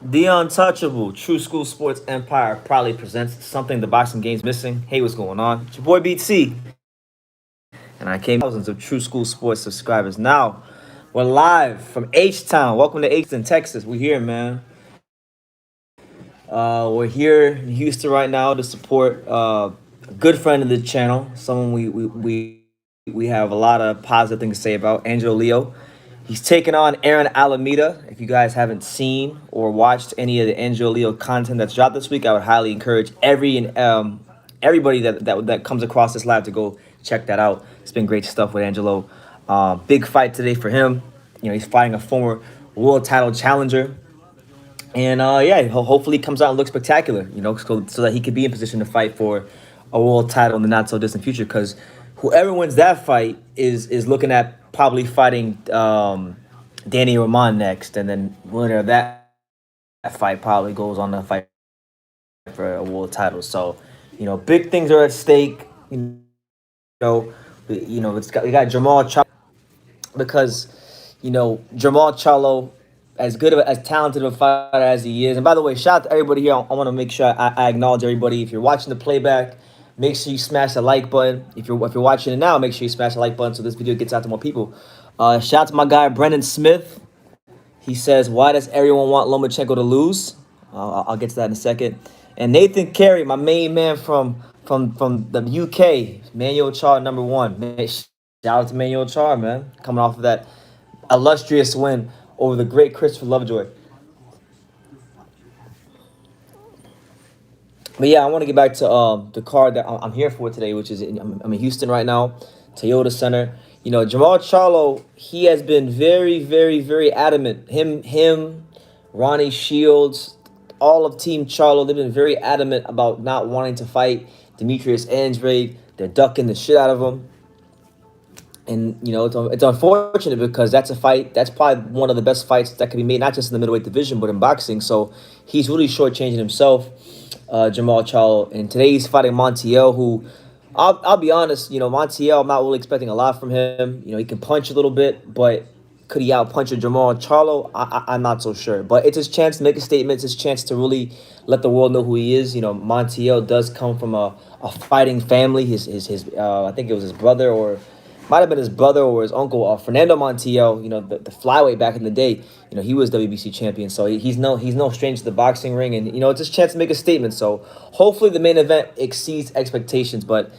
The Untouchable True School Sports Empire proudly presents something the boxing game's missing. Hey, what's going on? It's your boy BT, and I came thousands of True School Sports subscribers. Now, we're live from H Town. Welcome to H Town, Texas. We're here, man. We're here in Houston right now to support a good friend of the channel, someone we have a lot of positive things to say about, Angelo Leo. He's taking on Aaron Alameda. If you guys haven't seen or watched any of the Angelo Leo content that's dropped this week, I would highly encourage everybody that comes across this live to go check that out. It's been great stuff with Angelo. Big fight today for him. He's fighting a former world title challenger. And yeah, hopefully he comes out and looks spectacular, so that he could be in position to fight for a world title in the not so distant future. Because whoever wins that fight is looking at probably fighting Danny Roman next, and then winner of that fight probably goes on to fight for a world title. So, big things are at stake. We got Jamal Charlo because Jamal Charlo, as talented of a fighter as he is. And by the way, shout out to everybody here. I want to make sure I acknowledge everybody. If you're watching the playback, make sure you smash the like button. If you're watching it now, make sure you smash the like button so this video gets out to more people. Shout out to my guy Brendan Smith. He says, "Why does everyone want Lomachenko to lose?" I'll get to that in a second. And Nathan Carey, my main man from the UK, Manuel Char #1. Shout out to Manuel Char, man, coming off of that illustrious win over the great Christopher Lovejoy. But yeah, I want to get back to the card that I'm here for today, which is I'm in Houston right now, Toyota Center. Jamal Charlo, he has been very, very, very adamant. Him, Ronnie Shields, all of Team Charlo, they've been very adamant about not wanting to fight Demetrius Andrade. They're ducking the shit out of him. And, it's unfortunate because that's a fight. That's probably one of the best fights that could be made, not just in the middleweight division, but in boxing. So he's really shortchanging himself, Jamal Charlo. And today he's fighting Montiel, who, I'll be honest, Montiel, I'm not really expecting a lot from him. He can punch a little bit, but could he outpunch Jamal Charlo? I'm not so sure. But it's his chance to make a statement. It's his chance to really let the world know who he is. Montiel does come from a fighting family. His I think it was his brother, or might have been his brother or his uncle, Fernando Montiel, the flyweight back in the day. He was WBC champion, so he's no stranger to the boxing ring, and it's his chance to make a statement. So hopefully the main event exceeds expectations. But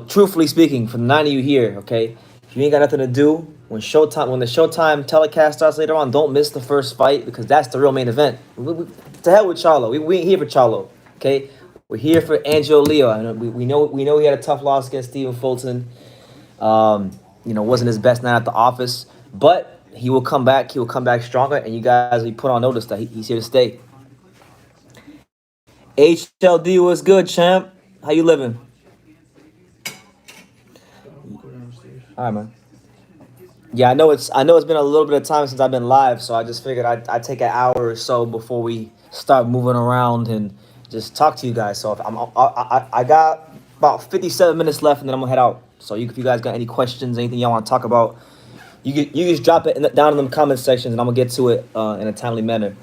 truthfully speaking, from the 9 of you here, okay, if you ain't got nothing to do when the Showtime telecast starts later on, don't miss the first fight because that's the real main event. To hell with Charlo. We ain't here for Charlo, okay? We're here for Angelo Leo. I know, we know he had a tough loss against Stephen Fulton. Wasn't his best night at the office, but he will come back. He will come back stronger, and you guys will put on notice that he's here to stay. HLD was good, champ. How you living? All right, man. Yeah, I know it's been a little bit of time since I've been live, so I just figured I'd take an hour or so before we start moving around and just talk to you guys. So if I got about 57 minutes left, and then I'm gonna head out. So if you guys got any questions, anything y'all want to talk about, you just drop it down in the comment sections, and I'm gonna get to it in a timely manner.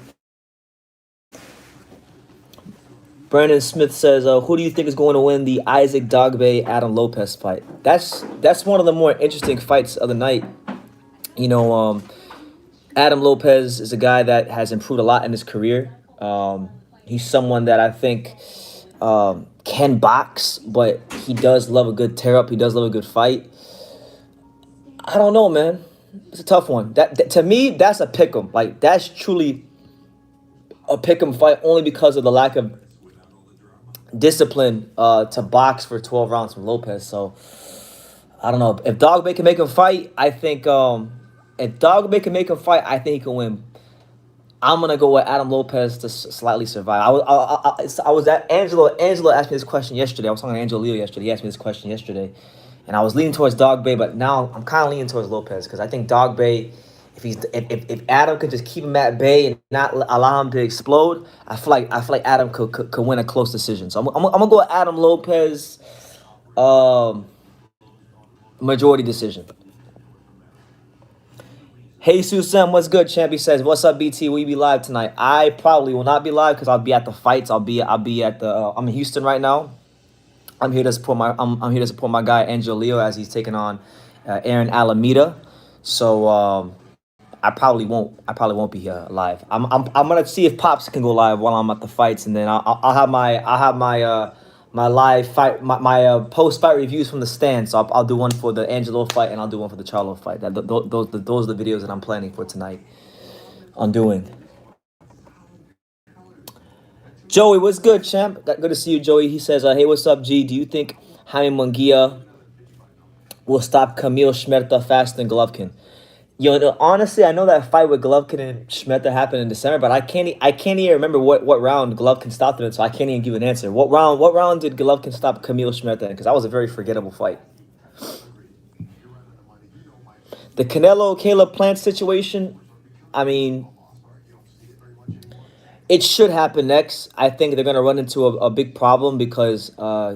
Brandon Smith says, "Who do you think is going to win the Isaac Dogboe Adam Lopez fight?" That's one of the more interesting fights of the night. Adam Lopez is a guy that has improved a lot in his career. He's someone that I think can box, but he does love a good tear up. He does love a good fight. I don't know, man. It's a tough one. That to me, that's a pick'em. Like, that's truly a pick'em fight only because of the lack of discipline to box for 12 rounds from Lopez. So I don't know. If Dogboe can make him fight, I think he can win. I'm gonna go with Adam Lopez to slightly survive. I was at Angelo. Angelo asked me this question yesterday. I was talking to Angelo Leo yesterday. He asked me this question yesterday, and I was leaning towards Dogboe, but now I'm kind of leaning towards Lopez because I think Dogboe, if Adam could just keep him at bay and not allow him to explode, I feel like Adam could win a close decision. So I'm gonna go with Adam Lopez, majority decision. Hey Susam, what's good? Champ, says, "What's up, BT? Will you be live tonight?" I probably will not be live because I'll be at the fights. I'll be at the. I'm in Houston right now. I'm here to support my guy Angel Leo as he's taking on Aaron Alameda. So I probably won't be live. I'm gonna see if Pops can go live while I'm at the fights, and then I'll have my live fight my post fight reviews from the stand. So I'll do one for the Angelo fight and I'll do one for the Charlo fight. Those are the videos that I'm planning for tonight. On doing. Joey, what's good, champ? Good to see you, Joey. He says, "Hey, what's up, G? Do you think Jaime Munguia will stop Camille Schmerta faster than Golovkin?" Honestly, I know that fight with Golovkin and Schmeta happened in December, but I can't even remember what round Golovkin stopped him in, so I can't even give an answer. What round did Golovkin stop Camille Schmeta in? Because that was a very forgettable fight. The Canelo Caleb Plant situation, I mean, it should happen next. I think they're gonna run into a big problem because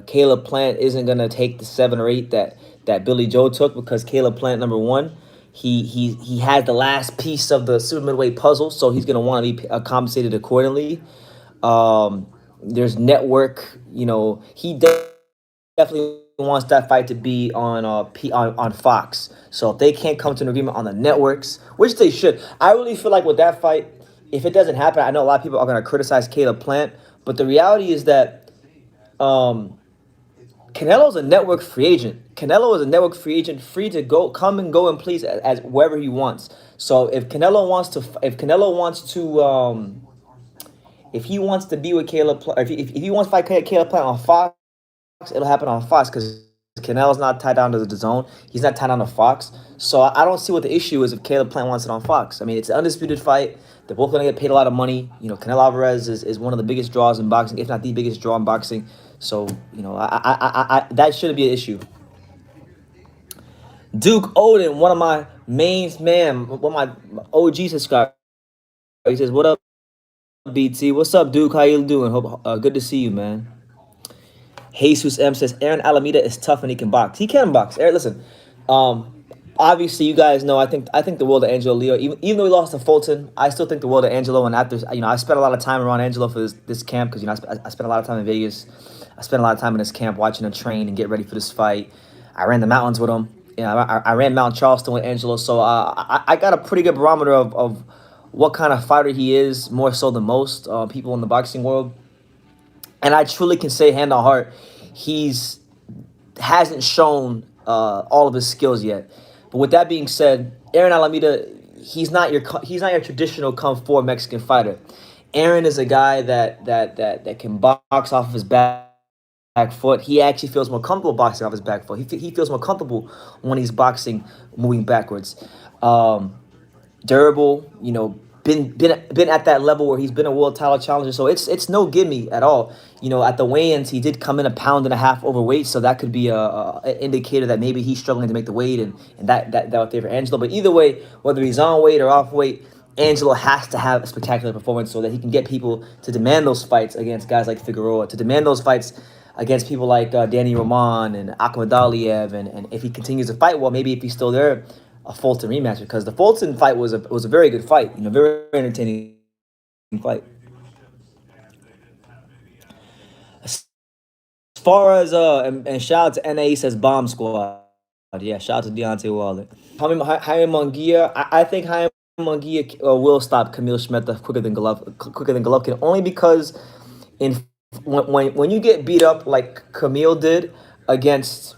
Caleb Plant isn't gonna take the 7 or 8 that Billy Joe took because Caleb Plant, number one, he had the last piece of the super middleweight puzzle, so he's gonna want to be compensated accordingly. There's network, he definitely wants that fight to be on on Fox. So if they can't come to an agreement on the networks, which they should, I really feel like with that fight, if it doesn't happen, I know a lot of people are going to criticize Caleb Plant, but the reality is that um, Canelo's a network free agent. Canelo is a network free agent, free to go, come and go and please as wherever he wants. So if he wants to be with Caleb, if he wants to fight Caleb Plant on Fox, it'll happen on Fox because Canelo's not tied down to the zone. He's not tied down to Fox. So I don't see what the issue is if Caleb Plant wants it on Fox. I mean, it's an undisputed fight. They're both going to get paid a lot of money. Canelo Alvarez is one of the biggest draws in boxing, if not the biggest draw in boxing. So, that shouldn't be an issue. Duke Odin, one of my mains, man, one of my OG subscribers. He says, "What up, BT? What's up, Duke? How you doing? Hope good to see you, man." Jesus M says Aaron Alameda is tough and he can box. He can box. Aaron, listen, obviously you guys know I think the world of Angelo Leo. Even though he lost to Fulton, I still think the world of Angelo. And after I spent a lot of time around Angelo for this camp because I spent a lot of time in Vegas. I spent a lot of time in this camp watching him train and get ready for this fight. I ran the mountains with him. I ran Mount Charleston with Angelo, so I got a pretty good barometer of what kind of fighter he is, more so than most people in the boxing world. And I truly can say, hand on heart, he's hasn't shown all of his skills yet. But with that being said, Aaron Alameda, he's not your traditional Kung Fu Mexican fighter. Aaron is a guy that can box off of his back foot. He actually feels more comfortable boxing off his back foot. He feels more comfortable when he's boxing moving backwards. Durable, been at that level where he's been a world title challenger. So it's no gimme at all. At the weigh-ins, he did come in 1.5 pounds overweight, so that could be an indicator that maybe he's struggling to make the weight, and that would favor Angelo. But either way, whether he's on weight or off weight, Angelo has to have a spectacular performance so that he can get people to demand those fights against guys like Figueroa, to demand those fights against people like Danny Roman and Akhmadaliev, and if he continues to fight well, maybe if he's still there, a Fulton rematch, because the Fulton fight was a very good fight, very entertaining fight. As far as and shout out to NA, he says Bomb Squad. Yeah, shout out to Deontay Wilder. Jaime Munguia, I think Jaime Munguia will stop Camille Schmeta quicker than Golovkin, only because when you get beat up like Camille did against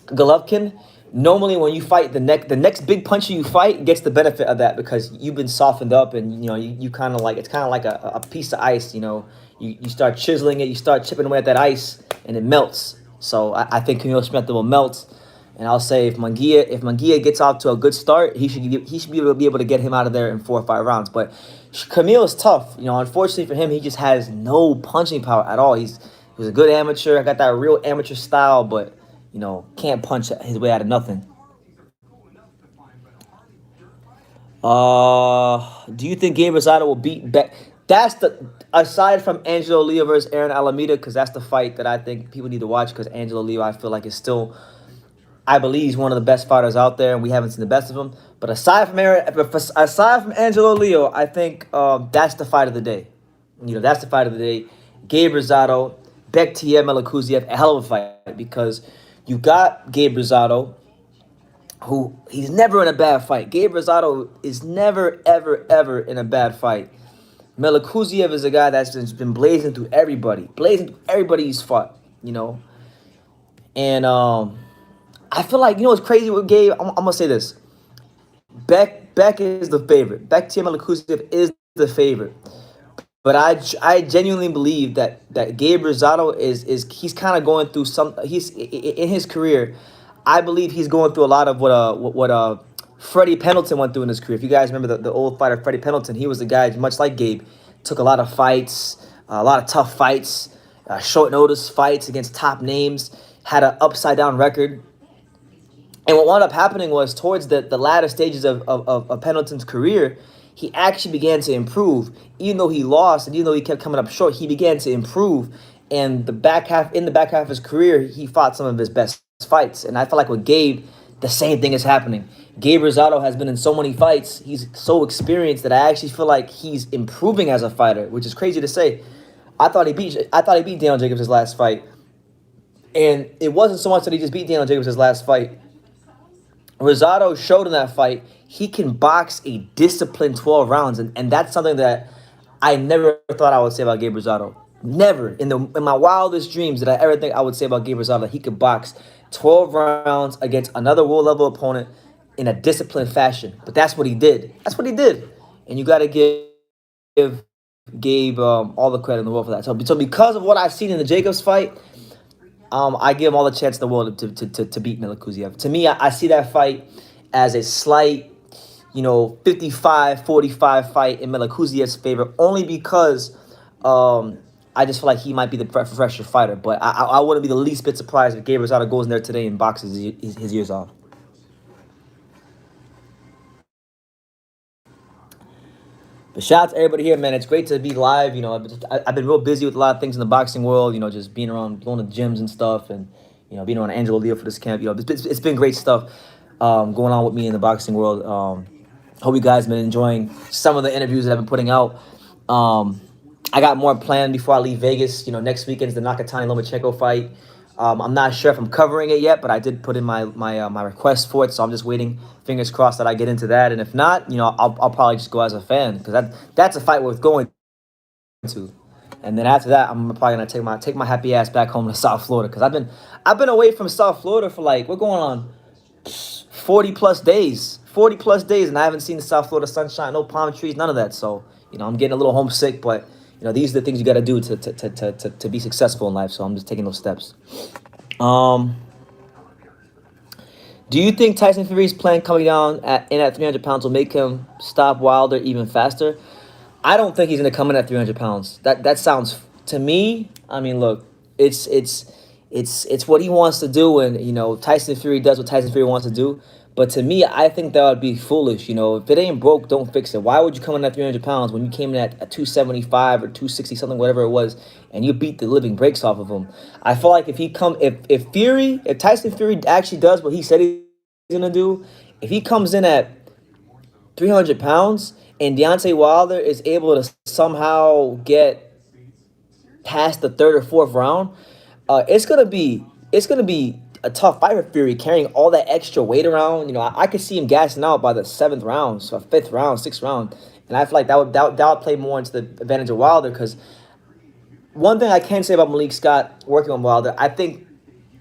Golovkin, normally when you fight the next big puncher you fight gets the benefit of that because you've been softened up, and you kind of like, it's kind of like a piece of ice. You start chiseling it, you start chipping away at that ice, and it melts. So I think Camille Schmeta will melt, and I'll say if Munguia gets off to a good start, he should be able to get him out of there in 4 or 5 rounds. But Camille is tough. Unfortunately for him, he just has no punching power at all. He was a good amateur. I got that real amateur style, but can't punch his way out of nothing. Do you think Gabe Rosado will beat Beck? That's aside from Angelo Leo versus Aaron Alameda, because that's the fight that I think people need to watch, because Angelo Leo, I feel like, is still I believe he's one of the best fighters out there, and we haven't seen the best of him. But aside from Angelo Leo, I think that's the fight of the day. That's the fight of the day. Gabe Rosado, Bektier Melikuziev, a hell of a fight because you got Gabe Rosado, who he's never in a bad fight. Gabe Rosado is never, ever, ever in a bad fight. Melikuziev is a guy that's been blazing through everybody, he's fought, And I feel like, what's crazy with Gabe? I'm going to say this. Beck is the favorite. Bektier Melikuziev is the favorite. But I genuinely believe that Gabe Rosado he's kind of going through he's in his career. I believe he's going through a lot of what Freddie Pendleton went through in his career. If you guys remember the old fighter Freddie Pendleton, he was a guy much like Gabe, took a lot of fights, a lot of tough fights, short notice fights against top names, had an upside down record. And what wound up happening was towards the latter stages of Pendleton's career, he actually began to improve. Even though he lost and even though he kept coming up short, he began to improve. And in the back half of his career, he fought some of his best fights. And I feel like with Gabe, the same thing is happening. Gabe Rosado has been in so many fights. He's so experienced that I actually feel like he's improving as a fighter, which is crazy to say. I thought he beat Daniel Jacobs his last fight. And it wasn't so much that he just beat Daniel Jacobs his last fight. Rosado showed in that fight he can box a disciplined 12 rounds, and that's something that I never thought I would say about Gabe Rosado. Never in my wildest dreams did I ever think I would say about Gabe Rosado that he could box 12 rounds against another world level opponent in a disciplined fashion. But that's what he did. And you got to give Gabe all the credit in the world for that. So because of what I've seen in the Jacobs fight, I give him all the chance in the world to beat Melikuziev. To me, I see that fight as a slight, 55-45 fight in Melikuziev's favor, only because I just feel like he might be the fresher fighter. But I wouldn't be the least bit surprised if Gabe Rosado goes in there today and boxes his ears off. But shout out to everybody here, man. It's great to be live. I've been real busy with a lot of things in the boxing world. Just being around, going to gyms and stuff, and being around Angelo Leo for this camp. It's been great stuff going on with me in the boxing world. Hope you guys have been enjoying some of the interviews that I've been putting out. I got more planned before I leave Vegas. Next weekend's the Nakatani Lomachenko fight. I'm not sure if I'm covering it yet, but I did put in my request for it, so I'm just waiting. Fingers crossed that I get into that, and if not, I'll probably just go as a fan because that's a fight worth going to. And then after that, I'm probably gonna take my happy ass back home to South Florida because I've been away from South Florida for we're going on 40 plus days, and I haven't seen the South Florida sunshine, no palm trees, none of that. So I'm getting a little homesick, but these are the things you got to do to be successful in life. So I'm just taking those steps. Do you think Tyson Fury's plan coming down at 300 pounds will make him stop Wilder even faster? I don't think he's going to come in at 300 pounds. That sounds, to me, I mean, look, it's what he wants to do, and, Tyson Fury does what Tyson Fury wants to do. But to me, I think that would be foolish. If it ain't broke, don't fix it. Why would you come in at 300 pounds when you came in at 275 or 260 something, whatever it was, and you beat the living breaks off of him? I feel like if Tyson Fury actually does what he said he's gonna do, if he comes in at 300 pounds and Deontay Wilder is able to somehow get past the third or fourth round, it's gonna be a tough fight for Fury, carrying all that extra weight around. I could see him gassing out by the 7th round, so 5th round, 6th round. And I feel like that would play more into the advantage of Wilder, because one thing I can say about Malik Scott working on Wilder, I think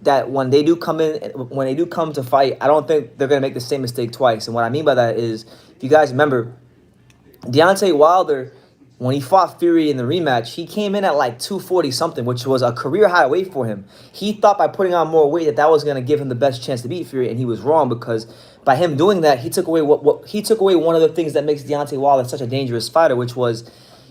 that when they do come to fight, I don't think they're going to make the same mistake twice. And what I mean by that is, if you guys remember, Deontay Wilder, when he fought Fury in the rematch, he came in at 240-something, which was a career-high weight for him. He thought by putting on more weight that was going to give him the best chance to beat Fury, and he was wrong, because by him doing that, he took away one of the things that makes Deontay Wilder such a dangerous fighter, which was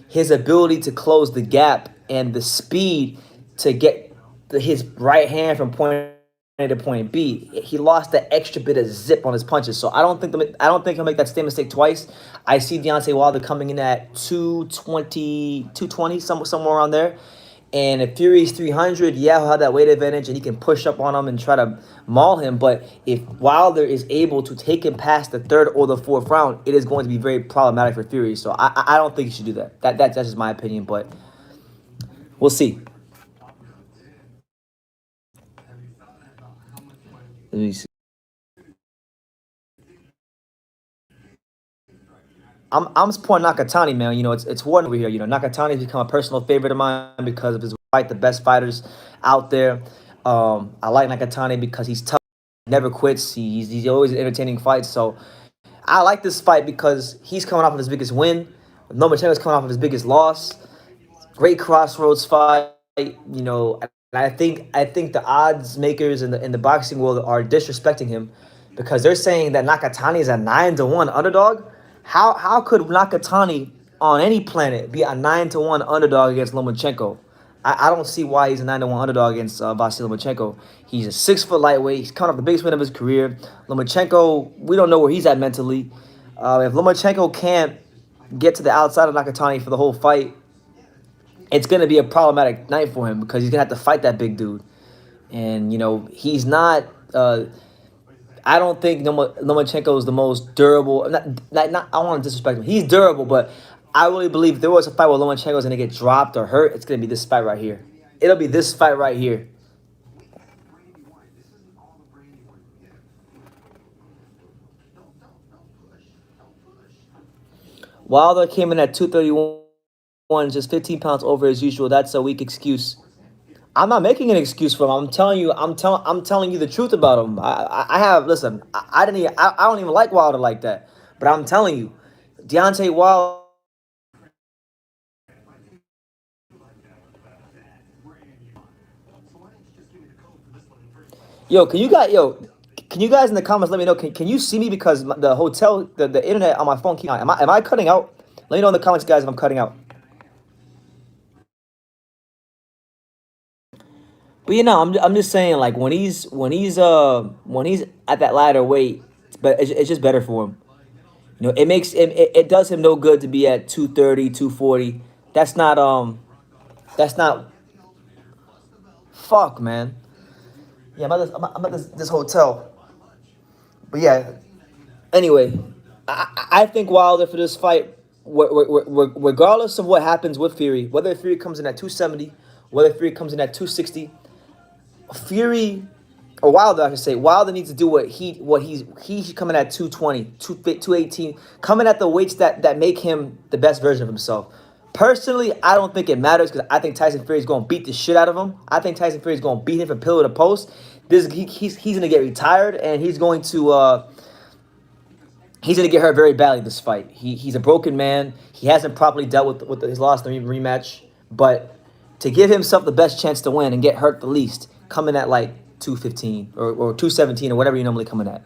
his ability to close the gap and the speed to get his right hand from point A to point B. He lost that extra bit of zip on his punches. So I don't think he'll make that same mistake twice. I see Deontay Wilder coming in at 220, somewhere around there. And if Fury's 300, yeah, he'll have that weight advantage and he can push up on him and try to maul him. But if Wilder is able to take him past the third or the fourth round, it is going to be very problematic for Fury. So I don't think he should do that. That's just my opinion, but we'll see. Let me see. I'm supporting Nakatani, man. You know, it's one over here. You know, Nakatani's become a personal favorite of mine because of his fight, the best fighters out there. I like Nakatani because he's tough, never quits. He's always entertaining fights. So I like this fight because he's coming off of his biggest win. Lomachenko's coming off of his biggest loss. Great crossroads fight. You know, and I think the odds makers in the boxing world are disrespecting him because they're saying that Nakatani is a 9-1 underdog. How could Nakatani on any planet be a 9-1 underdog against Lomachenko? I don't see why he's a 9-1 underdog against Vasily Lomachenko. He's a 6 foot lightweight. He's coming off the biggest win of his career. Lomachenko, we don't know where he's at mentally. If Lomachenko can't get to the outside of Nakatani for the whole fight, it's going to be a problematic night for him because he's going to have to fight that big dude. And, you know, he's not. I don't think Lomachenko is the most durable. Not, I don't want to disrespect him. He's durable, but I really believe if there was a fight where Lomachenko is going to get dropped or hurt, it's going to be this fight right here. It'll be this fight right here. Wilder came in at 231, just 15 pounds over as usual. That's a weak excuse. I'm not making an excuse for him. I'm telling you. I'm telling you the truth about him. I have listen. I didn't. I don't even like Wilder like that. But I'm telling you, Deontay Wilder. Can you guys in the comments let me know? Can you see me because the hotel, the internet on my phone keep. Am I cutting out? Let me know in the comments, guys, if I'm cutting out. But you know, I'm just saying, like when he's at that lighter weight, it's just better for him. You know, it does him no good to be at 230, 240. That's not fuck, man. Yeah, I'm at this hotel. But yeah, anyway, I think Wilder for this fight, regardless of what happens with Fury, whether Fury comes in at 270, whether Fury comes in at 260, Fury or Wilder, I should say, Wilder needs to do he should come in at 220, 218, coming at the weights that make him the best version of himself. Personally, I don't think it matters because I think Tyson Fury is going to beat the shit out of him. I think Tyson Fury is going to beat him from pillar to post. He's going to get retired and he's going to get hurt very badly this fight. He's a broken man. He hasn't properly dealt with his loss in the rematch. But to give himself the best chance to win and get hurt the least, coming at like 215 or 217 or whatever you normally coming at.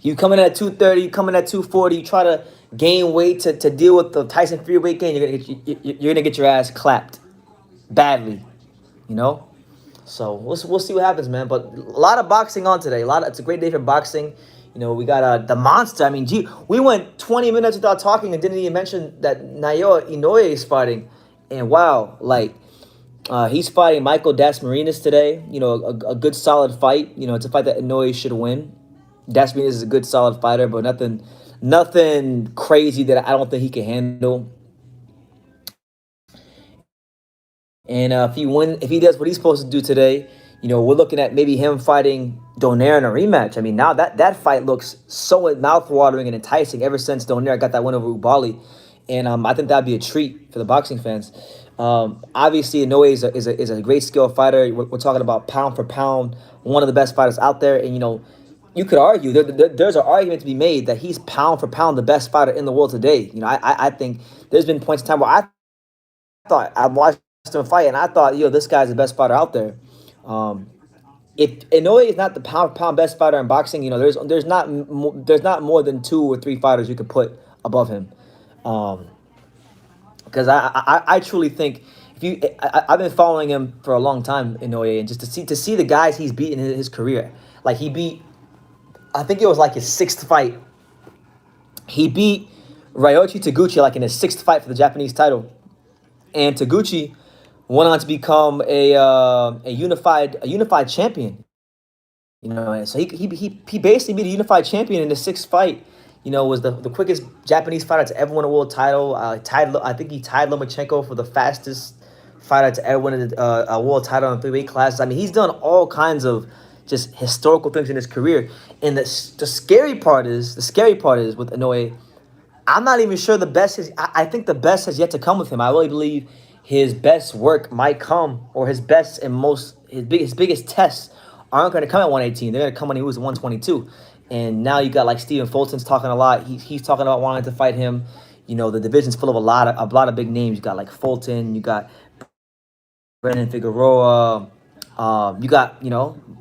You coming at 230, coming at 240, you try to gain weight to deal with the Tyson Fury weight gain, you're gonna get your ass clapped badly, you know. So we'll see what happens, man. But a lot of boxing on today. It's a great day for boxing. You know, we got the monster. I mean, gee, we went 20 minutes without talking and didn't even mention that Naoya Inoue is fighting. And wow, like he's fighting Michael Dasmarinas today. You know, a good solid fight. You know, it's a fight that Inoue should win. Dasmarinas is a good solid fighter, but nothing crazy that I don't think he can handle. And if he does what he's supposed to do today, you know, we're looking at maybe him fighting Donaire in a rematch. I mean, now that fight looks so mouth-watering and enticing ever since Donaire got that win over Ubali. And I think that'd be a treat for the boxing fans. Obviously, Inoue is a great skill fighter. We're talking about pound for pound, one of the best fighters out there. And, you know, you could argue, there's an argument to be made that he's pound for pound the best fighter in the world today. You know, I think there's been points in time where I thought I watched him fight and I thought, this guy's the best fighter out there. If Inoue is not the pound for pound best fighter in boxing, you know, there's not more than 2 or 3 fighters you could put above him. Because I truly think I've been following him for a long time, Inoue, and just to see the guys he's beaten in his career. Like he beat, I think it was like his 6th fight. He beat Ryoichi Taguchi like in his 6th fight for the Japanese title. And Taguchi went on to become a unified champion. And so he basically beat a unified champion in the sixth fight. Was the quickest Japanese fighter to ever win a world title. I think he tied Lomachenko for the fastest fighter to ever win a world title in three weight classes. I mean, he's done all kinds of just historical things in his career. And the scary part is with Inoue. I'm not even sure the best is. I think the best has yet to come with him. I really believe his best work might come, or his best and most his biggest tests aren't going to come at 118. They're going to come when he was 122. And now you got like Stephen Fulton's talking a lot. He's talking about wanting to fight him. The division's full of a lot of big names. You got like Fulton. You got Brandon Figueroa. You got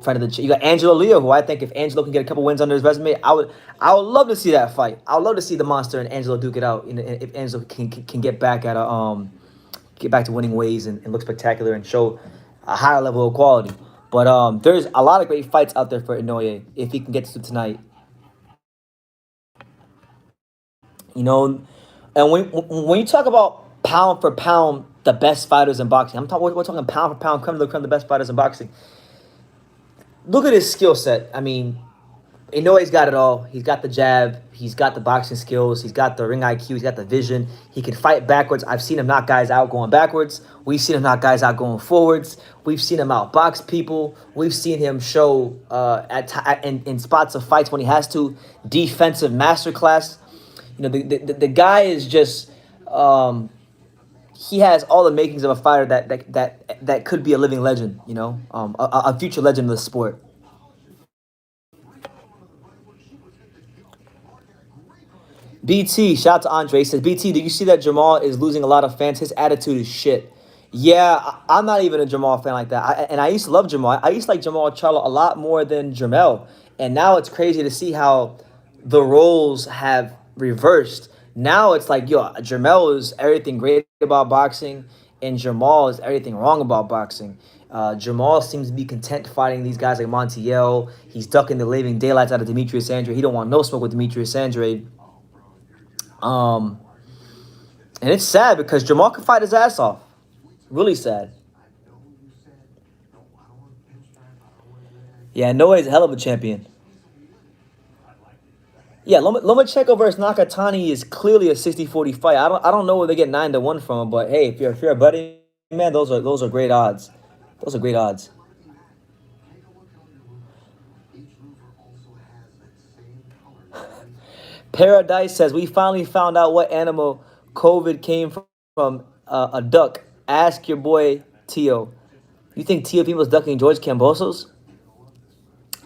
friend of the you got Angelo Leo, who I think if Angelo can get a couple wins under his resume, I would love to see that fight. I would love to see the monster and Angelo duke it out. If Angelo can get back at a get back to winning ways and look spectacular and show a higher level of quality. But there's a lot of great fights out there for Inoue if he can get to tonight. You know, and when you talk about pound for pound, the best fighters in boxing, we're talking pound for pound, creme de la creme, the best fighters in boxing. Look at his skill set. I mean, Inoue's got it all. He's got the jab. He's got the boxing skills. He's got the ring IQ. He's got the vision. He can fight backwards. I've seen him knock guys out going backwards. We've seen him knock guys out going forwards. We've seen him outbox people. We've seen him show in spots of fights when he has to defensive masterclass. The guy is just he has all the makings of a fighter that could be a living legend. A future legend of the sport. BT, shout out to Andre. He says, BT, do you see that Jamal is losing a lot of fans? His attitude is shit. Yeah, I'm not even a Jamal fan like that. And I used to love Jamal. I used to like Jamal Charlo a lot more than Jamel. And now it's crazy to see how the roles have reversed. Now it's like, yo, Jamel is everything great about boxing, and Jamal is everything wrong about boxing. Jamal seems to be content fighting these guys like Montiel. He's ducking the living daylights out of Demetrius Andre. He don't want no smoke with Demetrius Andre. Um, and it's sad because Jamal can fight his ass off. Really sad. Yeah, Noah is a hell of a champion. Yeah, Lomachenko versus Nakatani is clearly a 60-40 fight. I don't know where they get 9-1 from, but hey, if you're a buddy man, those are great odds. Those are great odds. Paradise says we finally found out what animal COVID came from. A duck. Ask your boy Tio. You think Tio people's ducking George Cambosos?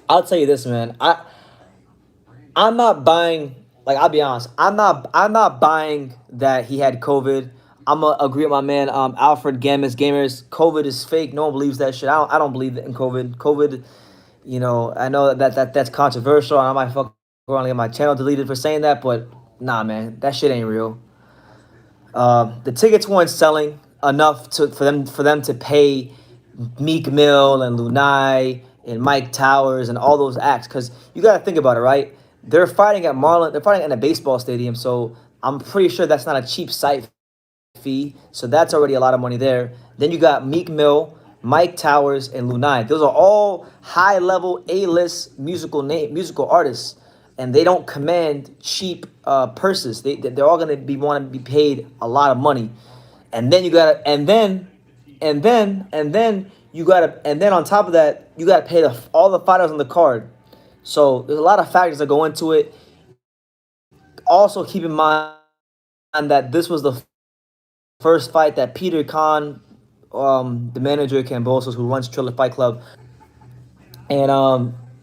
I'll tell you this, man. I'm not buying. Like, I'll be honest. I'm not buying that he had COVID. I'm gonna agree with my man Alfred Gamers. COVID is fake. No one believes that shit. I don't believe in COVID. COVID. I know that's controversial. And I might fuck around and get my channel deleted for saying that, but nah, man, that shit ain't real. The tickets weren't selling enough for them to pay Meek Mill and Lunai and Mike Towers and all those acts. Because you got to think about it, right? They're fighting at Marlin. They're fighting in a baseball stadium, so I'm pretty sure that's not a cheap site fee. So that's already a lot of money there. Then you got Meek Mill, Mike Towers, and Lunai. Those are all high-level A-list musical artists, and they don't command cheap purses. They're all gonna be want to be paid a lot of money, and then you gotta and then on top of that you gotta pay all the fighters on the card. So there's a lot of factors that go into it. Also, keep in mind that this was the first fight that Peter Khan, the manager of Cambosos, who runs Triller Fight Club, and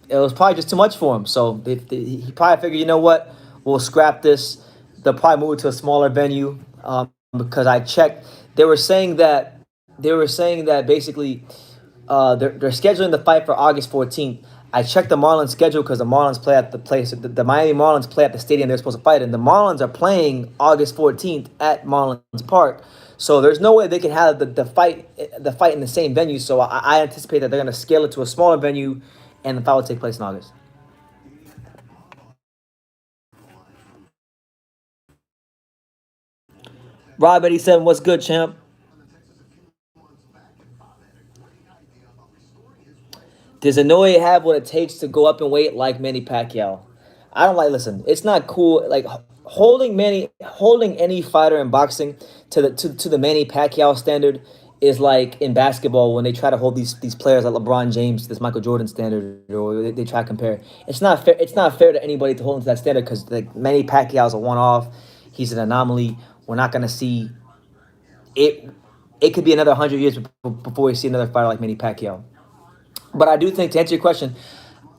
it was probably just too much for him. So he probably figured, you know what, we'll scrap this. They'll probably move it to a smaller venue because I checked. They were saying that basically they're scheduling the fight for August 14th. I checked the Marlins schedule because the Marlins play at the place. The Miami Marlins play at the stadium they're supposed to fight in. The Marlins are playing August 14th at Marlins Park. So there's no way they can have the fight in the same venue. So I anticipate that they're going to scale it to a smaller venue, and the fight will take place in August. Rob 87, what's good, champ? Does Inoue have what it takes to go up in weight like Manny Pacquiao? I don't like. Listen, it's not cool. Like holding any fighter in boxing to the Manny Pacquiao standard is like in basketball when they try to hold these players like LeBron James to this Michael Jordan standard, or they try to compare. It's not fair. It's not fair to anybody to hold him to that standard because like Manny Pacquiao is a one off. He's an anomaly. We're not gonna see it. It could be another 100 years before we see another fighter like Manny Pacquiao. But I do think, to answer your question,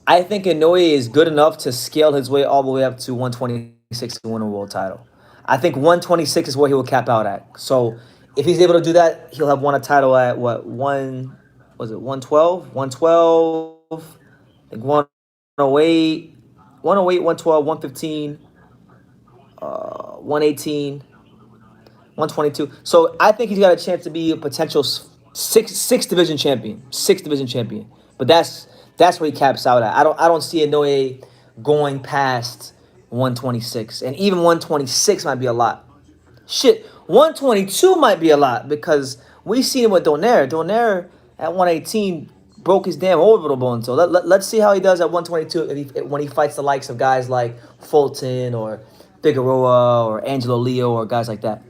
I think Inoue is good enough to scale his way all the way up to 126 to win a world title. I think 126 is where he will cap out at. So if he's able to do that, he'll have won a title at what, one, was it 112? 112, I think 108, 108, 112, 115, 118, 122. So I think he's got a chance to be a potential six division champion, six division champion. But that's where he caps out at. I don't see Inoue going past 126, and even 126 might be a lot. Shit, 122 might be a lot because we seen him with Donaire. Donaire at 118 broke his damn orbital bone. So let's see how he does at 122 when he fights the likes of guys like Fulton or Figueroa or Angelo Leo or guys like that.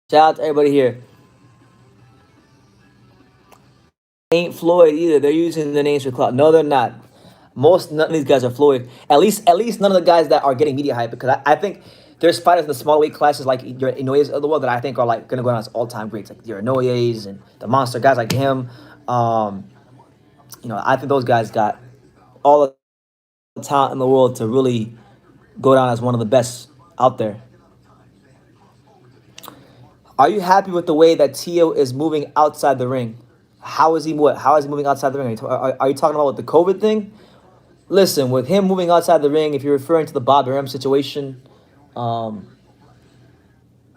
Shout out to everybody here. Ain't Floyd either. They're using the names for clout. No, they're not. None of these guys are Floyd. At least none of the guys that are getting media hype because I think there's fighters in the small weight classes like your Inouye's of the world that I think are like gonna go down as all time greats, like your Inouye's and the monster guys like him. Um, I think those guys got all the talent in the world to really go down as one of the best out there. Are you happy with the way that Tio is moving outside the ring? How is he what? How is he moving outside the ring? Are you talking about with the COVID thing? Listen, with him moving outside the ring, if you're referring to the Bob Arum situation, um,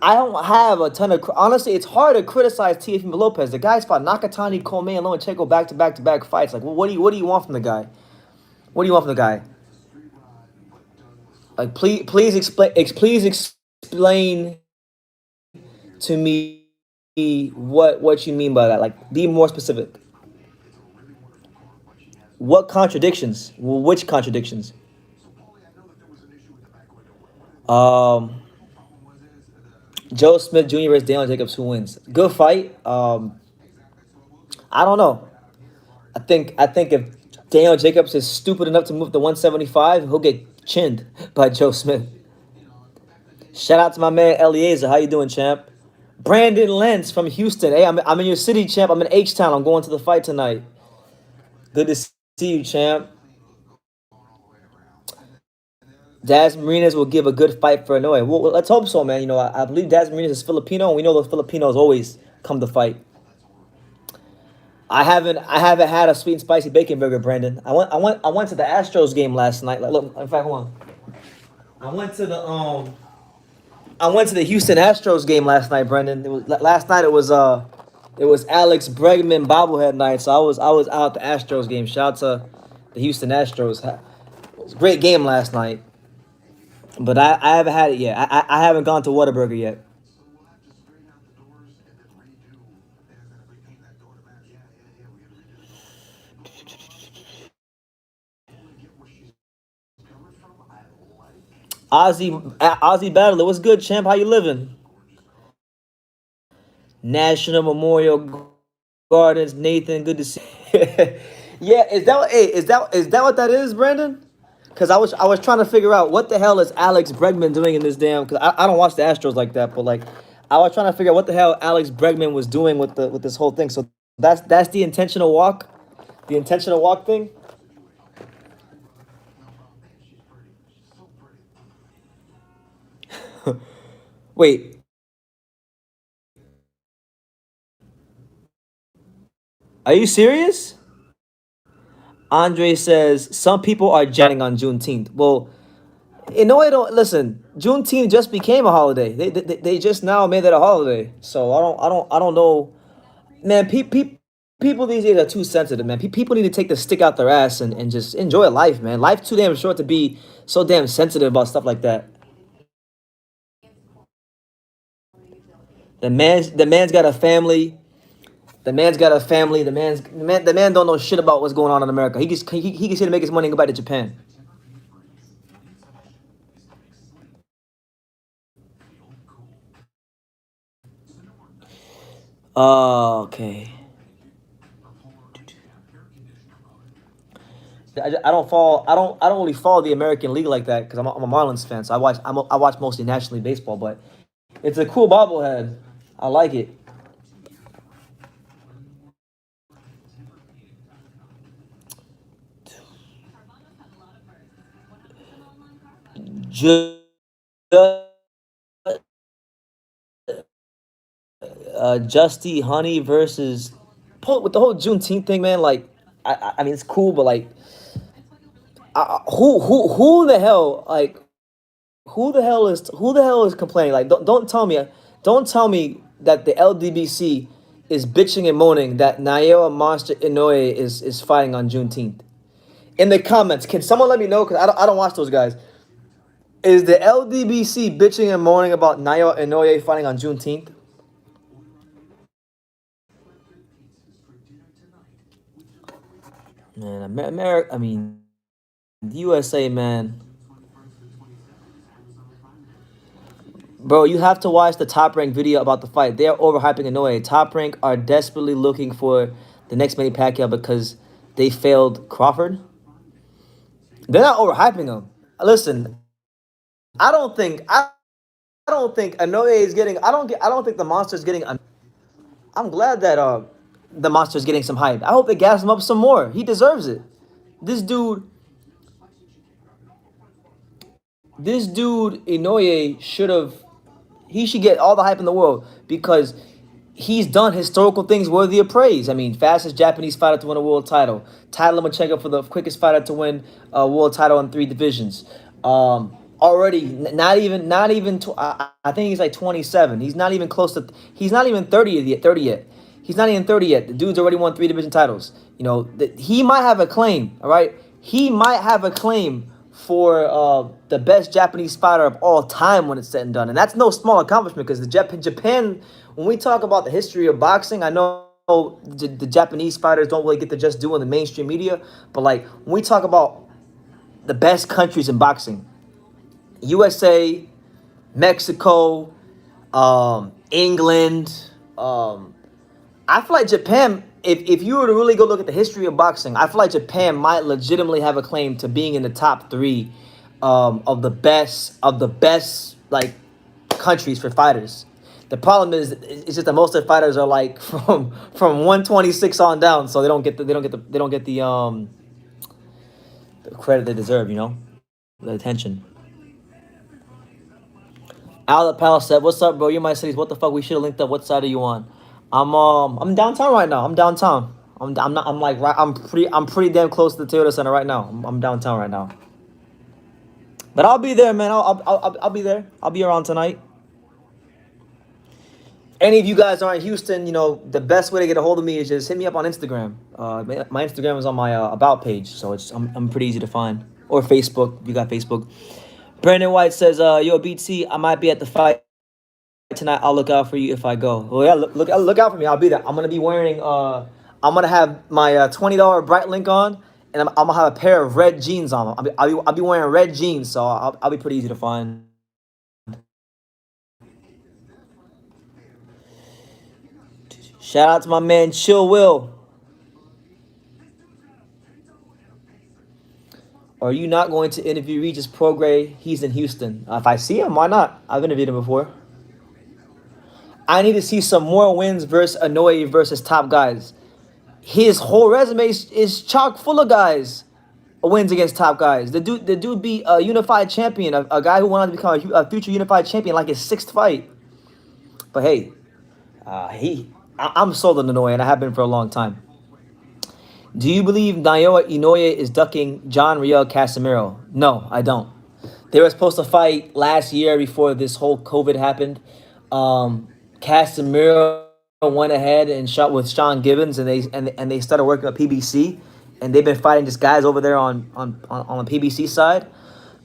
I don't have a ton of. Honestly, it's hard to criticize Teofimo Lopez. The guy's fought Nakatani, Coleman, and Lomachenko back to back fights. Like, what do you want from the guy? What do you want from the guy? Like, please explain to me what you mean by that. Like, be more specific. What contradictions? Well, which contradictions? Um, Joe Smith Jr. versus Daniel Jacobs. Who wins? Good fight. I don't know. I think if Daniel Jacobs is stupid enough to move to 175, he'll get chinned by Joe Smith. Shout out to my man Eliezer. How you doing, champ? Brandon Lentz from Houston. Hey, I'm in your city, champ. I'm in H Town. I'm going to the fight tonight. Good to see you, champ. Daz Marinas will give a good fight for Hanoi. Well, let's hope so, man. I believe Daz Marinas is Filipino, and we know the Filipinos always come to fight. I haven't had a sweet and spicy bacon burger, Brandon. I went to the Astros game last night. Like, look, in fact, hold on. I went to the Houston Astros game last night, Brendan. It was last night. It was Alex Bregman bobblehead night, so I was out at the Astros game. Shout out to the Houston Astros. It was a great game last night, but I haven't had it yet. I haven't gone to Whataburger yet. Ozzy Battler, what's good, champ? How you living? National Memorial Gardens, Nathan. Good to see. Yeah, is that what that is, Brandon? Because I was trying to figure out what the hell is Alex Bregman doing in this damn. Because I don't watch the Astros like that, but like I was trying to figure out what the hell Alex Bregman was doing with this whole thing. So that's the intentional walk thing. Wait, are you serious? Andre says some people are jetting on Juneteenth. Well, I don't listen. Juneteenth just became a holiday. They just now made it a holiday. So I don't know, man. People People these days are too sensitive, man. People need to take the stick out their ass and just enjoy life, man. Life's too damn short to be so damn sensitive about stuff like that. The man's got a family. The man's got a family. The man don't know shit about what's going on in America. He gets here to make his money and go back to Japan. Okay. I don't fall. I don't really follow the American League like that because I'm a Marlins fan. So I watch mostly National League baseball, but it's a cool bobblehead. I like it. Just Justy Honey versus with the whole Juneteenth thing, man. Like, I mean, it's cool, but like, who the hell like who the hell is complaining? Like, don't tell me that the LDBC is bitching and moaning that Naoya Monster Inoue is fighting on Juneteenth. In the comments, can someone let me know? Because I don't watch those guys. Is the LDBC bitching and moaning about Naoya Inoue fighting on Juneteenth? Man, America. I mean, the USA, man. Bro, you have to watch the Top Rank video about the fight. They are overhyping Inoue. Top Rank are desperately looking for the next Manny Pacquiao because they failed Crawford. They're not overhyping him. Listen, I don't think I don't think Inoue is getting. I don't think the monster is getting. I'm glad that the monster is getting some hype. I hope they gas him up some more. He deserves it. This dude, this dude Inoue should have. He should get all the hype in the world because he's done historical things worthy of praise. I mean, fastest Japanese fighter to win a world title. Title Lomachenko for the quickest fighter to win a world title in 3 divisions. Already, I think he's like 27. He's not even close to. He's not even 30 yet. 30 yet. He's not even 30 yet. The dude's already won 3 division titles. You know, he might have a claim. All right, he might have a claim for the best Japanese fighter of all time when it's said and done. And that's no small accomplishment because Japan, when we talk about the history of boxing, I know the Japanese fighters don't really get to just do in the mainstream media, but like when we talk about the best countries in boxing, USA, Mexico, England, I feel like Japan, if you were to really go look at the history of boxing, I feel like Japan might legitimately have a claim to being in the top three of the best like countries for fighters. The problem is it's just that most of the fighters are like from 126 on down, so they don't get the credit they deserve, the attention. Al Pal said, "What's up, bro? You're my cities. What the fuck? We should have linked up. What side are you on?" I'm downtown right now. I'm downtown. I'm not. I'm like right. I'm pretty damn close to the Toyota Center right now. I'm downtown right now. But I'll be there, man. I'll be there. I'll be around tonight. Any of you guys are in Houston, the best way to get a hold of me is just hit me up on Instagram. My Instagram is on my about page, so I'm pretty easy to find. Or Facebook, if you got Facebook. Brandon White says, "Yo, BT, I might be at the fight tonight. I'll look out for you if I go." Well, yeah, look out for me. I'll be there. I'm gonna be wearing. I'm gonna have my $20 Bright Link on, and I'm gonna have a pair of red jeans on. I'll be wearing red jeans, so I'll be pretty easy to find. Shout out to my man Chill Will. Are you not going to interview Regis Prograis? He's in Houston. If I see him, why not? I've interviewed him before. I need to see some more wins versus Inoue versus top guys. His whole resume is chock full of guys wins against top guys. The dude beat a unified champion, a guy who wanted to become a future unified champion, like his sixth fight. But hey, I'm sold on Inoue, and I have been for a long time. Do you believe Naoya Inoue is ducking John Riel Casimiro? No, I don't. They were supposed to fight last year before this whole COVID happened. Casimiro went ahead and shot with Sean Gibbons, and they started working with PBC, and they've been fighting just guys over there on the PBC side.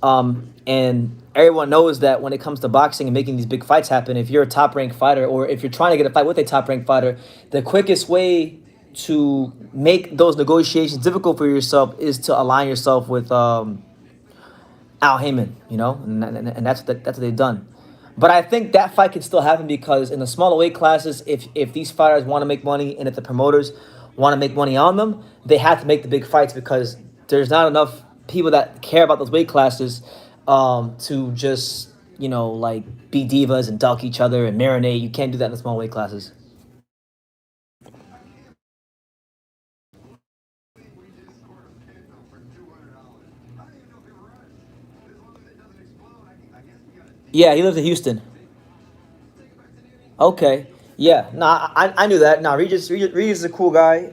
And everyone knows that when it comes to boxing and making these big fights happen, if you're a top ranked fighter, or if you're trying to get a fight with a top ranked fighter, the quickest way to make those negotiations difficult for yourself is to align yourself with Al Heyman, and that's what they've done. But I think that fight can still happen because in the smaller weight classes, if these fighters want to make money and if the promoters want to make money on them, they have to make the big fights because there's not enough people that care about those weight classes to just like be divas and duck each other and marinate. You can't do that in the small weight classes. Yeah, he lives in Houston. Okay. Yeah. Nah, I knew that. Nah, Regis is a cool guy.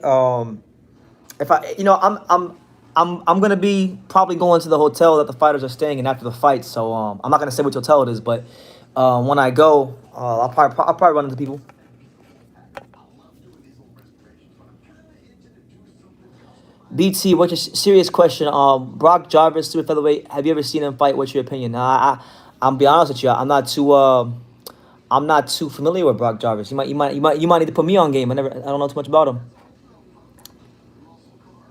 If I, I'm gonna be probably going to the hotel that the fighters are staying in after the fight. So I'm not gonna say which hotel it is, but when I go, I'll probably run into people. BT, what's your serious question? Brock Jarvis, super featherweight. Have you ever seen him fight? What's your opinion? Nah, I'm be honest with you. I'm not too familiar with Brock Jarvis. You might need to put me on game. I don't know too much about him.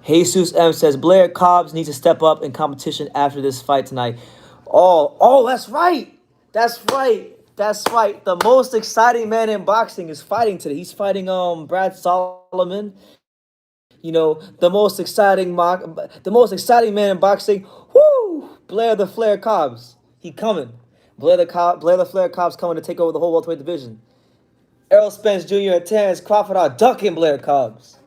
Jesus M says Blair Cobbs needs to step up in competition after this fight tonight. Oh, that's right. That's right. That's right. The most exciting man in boxing is fighting today. He's fighting Brad Solomon. The most exciting man in boxing. Whoo! Blair the Flair Cobbs. He coming. Blair the Flair Cobbs coming to take over the whole welterweight division. Errol Spence Jr. and Terrence Crawford are ducking Blair Cobbs.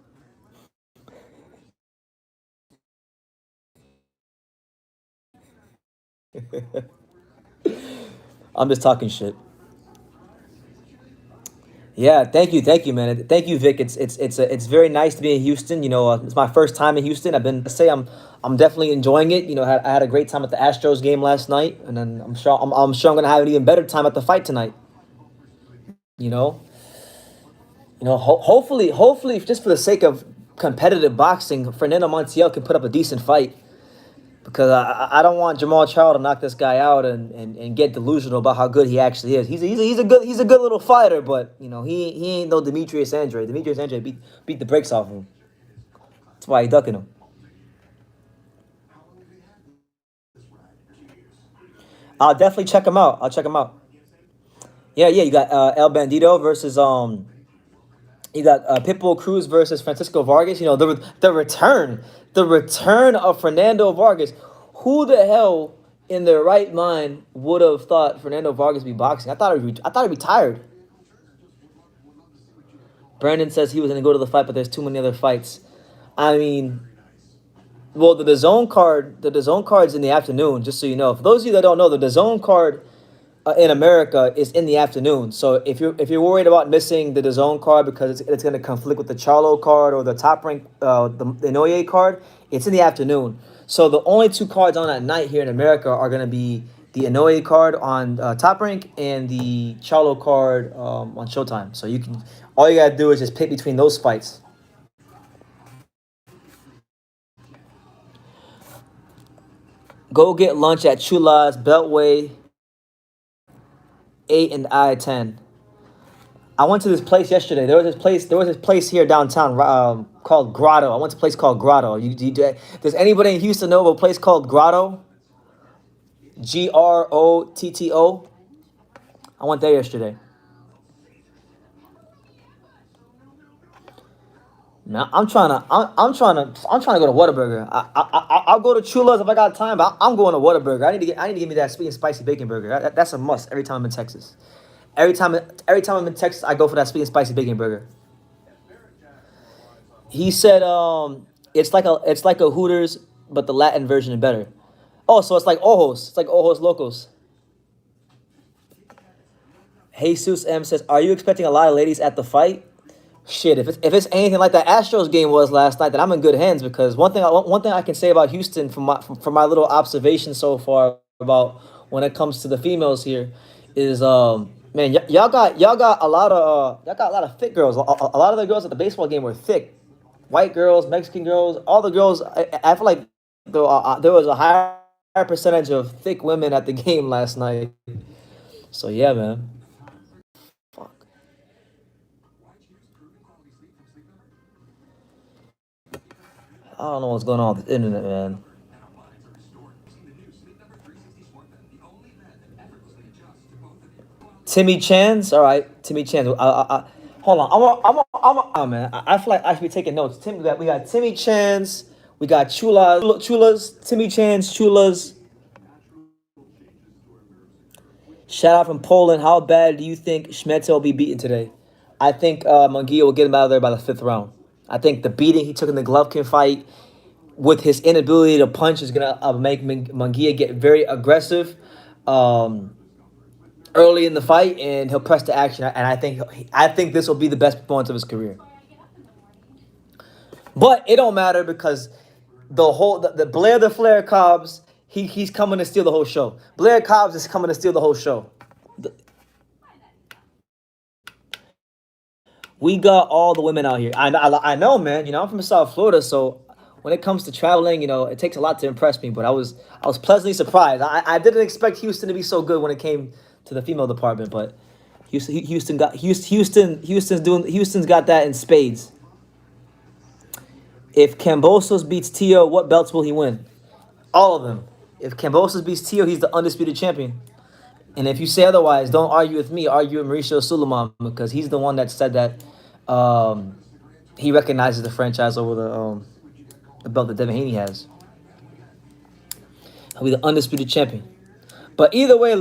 I'm just talking shit. Yeah, thank you, man. Thank you, Vic. It's very nice to be in Houston. It's my first time in Houston. I'm definitely enjoying it. I had a great time at the Astros game last night, and then I'm sure I'm gonna have an even better time at the fight tonight. You know, hopefully, just for the sake of competitive boxing, Fernando Montiel can put up a decent fight because I don't want Jamal Charles to knock this guy out and get delusional about how good he actually is. He's a good little fighter, but he ain't no Demetrius Andre. Demetrius Andre beat the brakes off him. That's why he ducking him. I'll definitely check him out. I'll check him out. Yeah, yeah. You got El Bandito versus you got Pitbull Cruz versus Francisco Vargas. The return of Fernando Vargas. Who the hell in their right mind would have thought Fernando Vargas would be boxing? I thought he'd be tired. Brandon says he was going to go to the fight, but there's too many other fights. I mean, well, the DAZN card's in the afternoon. Just so you know, for those of you that don't know, the DAZN card in America is in the afternoon. So if you're worried about missing the DAZN card because it's going to conflict with the Charlo card or the top rank the Inoue card, it's in the afternoon. So the only two cards on that night here in America are going to be the Inoue card on Top Rank and the Charlo card on Showtime. So all you gotta do is just pick between those fights. Go get lunch at Chula's Beltway 8 and I-10. I went to this place yesterday. There was this place here downtown called Grotto. I went to a place called Grotto. Does anybody in Houston know of a place called Grotto? Grotto. I went there yesterday. Now I'm trying to go to Whataburger. I'll go to Chula's if I got time, but I'm going to Whataburger. I need to give me that sweet and spicy bacon burger. That's a must every time I'm in Texas. Every time I'm in Texas, I go for that sweet and spicy bacon burger. He said it's like a Hooters, but the Latin version is better. Oh, so it's like Ojos. It's like Ojos Locos. Jesus M says, "Are you expecting a lot of ladies at the fight?" Shit, if it's anything like that Astros game was last night, then I'm in good hands because one thing I can say about Houston from my little observation so far about when it comes to the females here is Man, y'all got a lot of y'all got a lot of thick girls. A lot of the girls at the baseball game were thick. White girls, Mexican girls, all the girls. I feel like there was a higher percentage of thick women at the game last night. So yeah, man. Fuck. I don't know what's going on with the internet, man. Timmy Chance, all right. Timmy Chance. Hold on. Oh man. I feel like I should be taking notes. We got Timmy Chance. We got Chulas. Timmy Chance. Chulas. Shout out from Poland. How bad do you think Schmetzer will be beaten today? I think Munguia will get him out of there by the fifth round. I think the beating he took in the Golovkin fight with his inability to punch is gonna make Munguia get very aggressive early in the fight, and he'll press to action. And I think this will be the best performance of his career. But it don't matter because the Blair the Flair Cobbs, he's coming to steal the whole show. Blair Cobbs is coming to steal the whole show. We got all the women out here. I know, man. I'm from South Florida, so when it comes to traveling, it takes a lot to impress me. But I was pleasantly surprised. I didn't expect Houston to be so good when it came to the female department, but Houston's got that in spades. If Cambosos beats Tio, what belts will he win? All of them. If Cambosos beats Tio, he's the undisputed champion. And if you say otherwise, don't argue with me. Argue with Mauricio Suleiman because he's the one that said that he recognizes the franchise over the belt that Devin Haney has. He'll be the undisputed champion. But either way,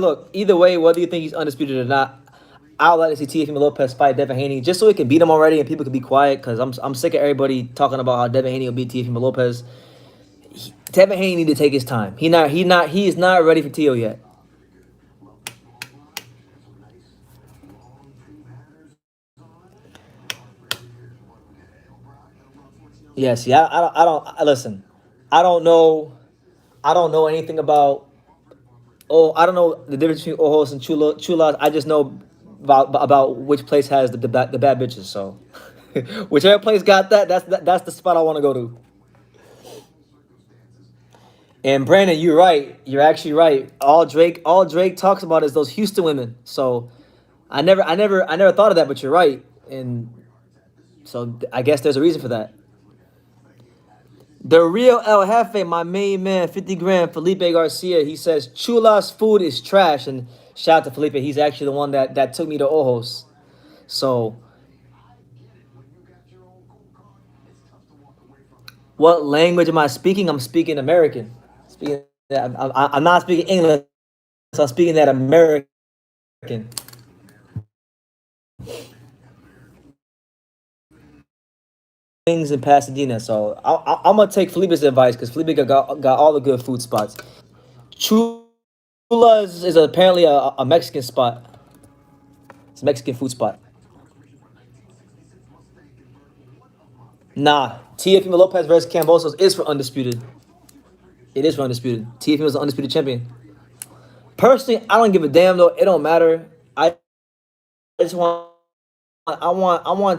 whether you think he's undisputed or not, I would like to see Teofimo Lopez fight Devin Haney just so he can beat him already and people can be quiet because I'm sick of everybody talking about how Devin Haney will beat Teofimo Lopez. Devin Haney need to take his time. He is not ready for Tio yet. Yeah, see, listen. I don't know anything about. Oh, I don't know the difference between Ojos and Chulas. I just know about which place has the bad bitches. So, whichever place got that, that's the spot I want to go to. And Brandon, you're right. You're actually right. All Drake talks about is those Houston women. So, I never thought of that, but you're right. And so I guess there's a reason for that. The real El Jefe, my main man, 50 grand, Felipe Garcia. He says Chula's food is trash. And shout out to Felipe. He's actually the one that took me to Ojos. So, what language am I speaking? I'm speaking American. Speaking that I'm not speaking English. So I'm speaking that American. Things in Pasadena. So I'm gonna take Felipe's advice because Felipe got all the good food spots. Chula's is apparently a Mexican spot. It's a Mexican food spot. Nah, Teofimo Lopez versus Cambosos is for undisputed. It is for undisputed. Teofimo is the undisputed champion. Personally, I don't give a damn though. It don't matter. I just want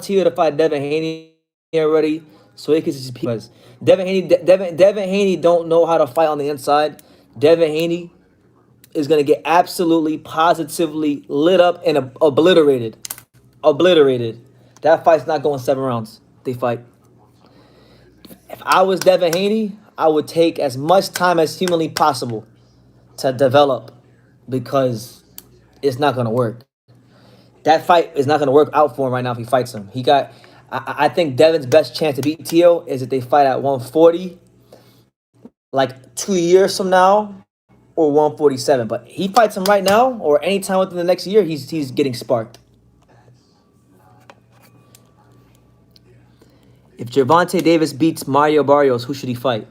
Tio to fight Devin Haney already, so he can just because Devin Haney don't know how to fight on the inside. Devin Haney is gonna get absolutely positively lit up and obliterated. Obliterated. That fight's not going 7 rounds. They fight. If I was Devin Haney, I would take as much time as humanly possible to develop because it's not gonna work. That fight is not gonna work out for him right now if he fights him. I think Devin's best chance to beat Tio is if they fight at 140, like 2 years from now, or 147. But he fights him right now, or anytime within the next year, he's getting sparked. If Gervonta Davis beats Mario Barrios, who should he fight?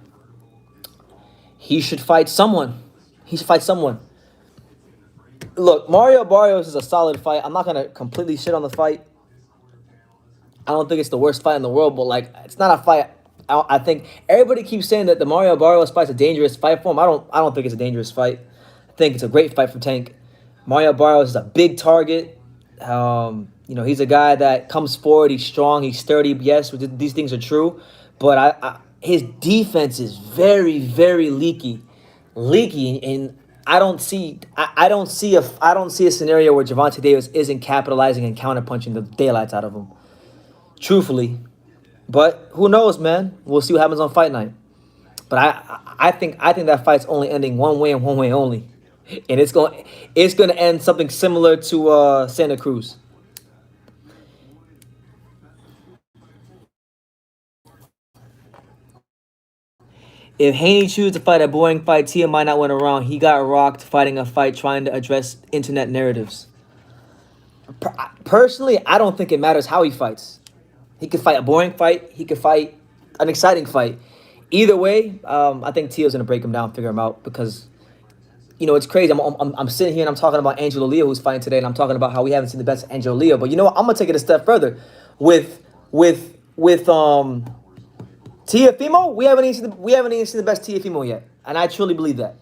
He should fight someone. He should fight someone. Look, Mario Barrios is a solid fight. I'm not gonna completely shit on the fight. I don't think it's the worst fight in the world, but like it's not a fight. I think everybody keeps saying that the Mario Barrios fight's a dangerous fight for him. I don't think it's a dangerous fight. I think it's a great fight for Tank. Mario Barrios is a big target. He's a guy that comes forward. He's strong. He's sturdy. Yes, these things are true, but his defense is very, very leaky, and I don't see a scenario where Javante Davis isn't capitalizing and counterpunching the daylights out of him. Truthfully, but who knows, man? We'll see what happens on fight night. But I think that fight's only ending one way and one way only, and it's going to end something similar to Santa Cruz. If Haney chooses to fight a boring fight, Tia might not win a round. He got rocked fighting a fight trying to address internet narratives. Personally, I don't think it matters how he fights. He could fight a boring fight. He could fight an exciting fight. Either way, I think Tio's gonna break him down, figure him out because it's crazy. I'm sitting here and I'm talking about Angelo Leo who's fighting today, and I'm talking about how we haven't seen the best Angelo Leo. But you know what? I'm gonna take it a step further. With Tiafimo, we haven't even seen the best Tiafimo yet, and I truly believe that,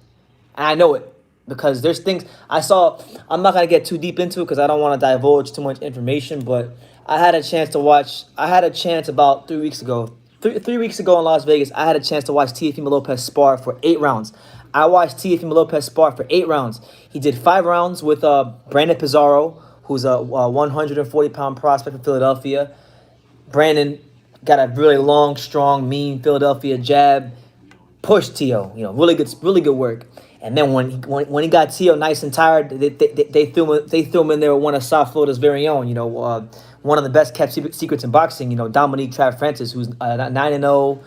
and I know it because there's things I saw. I'm not gonna get too deep into it because I don't want to divulge too much information. But I had a chance to watch. I had a chance about 3 weeks ago. Three weeks ago in Las Vegas, I had a chance to watch Teofimo Lopez spar for 8 rounds. I watched Teofimo Lopez spar for 8 rounds. He did 5 rounds with Brandon Pizarro, who's a 140-pound prospect from Philadelphia. Brandon got a really long, strong, mean Philadelphia jab. Pushed Tio, really good work. And then when he got Tio nice and tired, they threw him in there with one of South Florida's very own. One of the best kept secrets in boxing. Dominique Trav Francis, who's 9-0,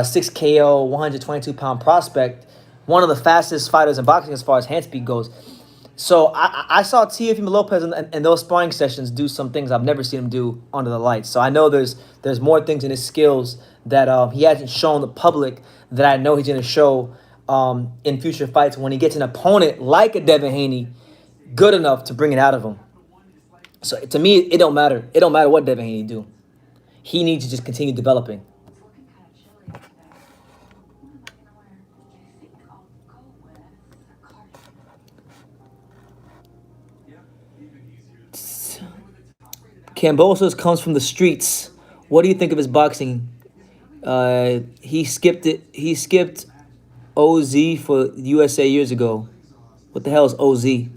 6 KO, 122-pound prospect, one of the fastest fighters in boxing as far as hand speed goes. So I saw Teofimo Lopez in those sparring sessions do some things I've never seen him do under the lights. So I know there's more things in his skills that he hasn't shown the public that I know he's going to show in future fights when he gets an opponent like a Devin Haney good enough to bring it out of him. So to me, it don't matter. It don't matter what Devin Haney do. He needs to just continue developing. Kambosos comes from the streets. What do you think of his boxing? He skipped it. He skipped OZ for USA years ago. What the hell is OZ?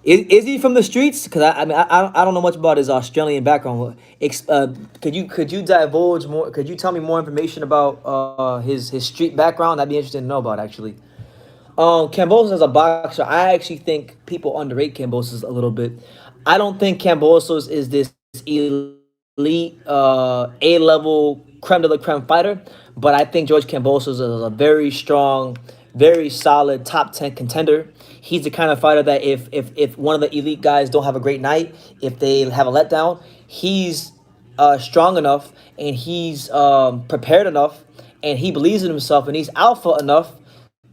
Is he from the streets? Because I don't know much about his Australian background. Could you divulge more? Could you tell me more information about his street background? I'd be interested to know about actually. Kambosos as a boxer, I actually think people underrate Kambosos a little bit. I don't think Kambosos is this elite A level creme de la creme fighter, but I think George Kambosos is a very strong, very solid top 10 contender. He's the kind of fighter that if one of the elite guys don't have a great night, if they have a letdown, he's strong enough and he's prepared enough and he believes in himself and he's alpha enough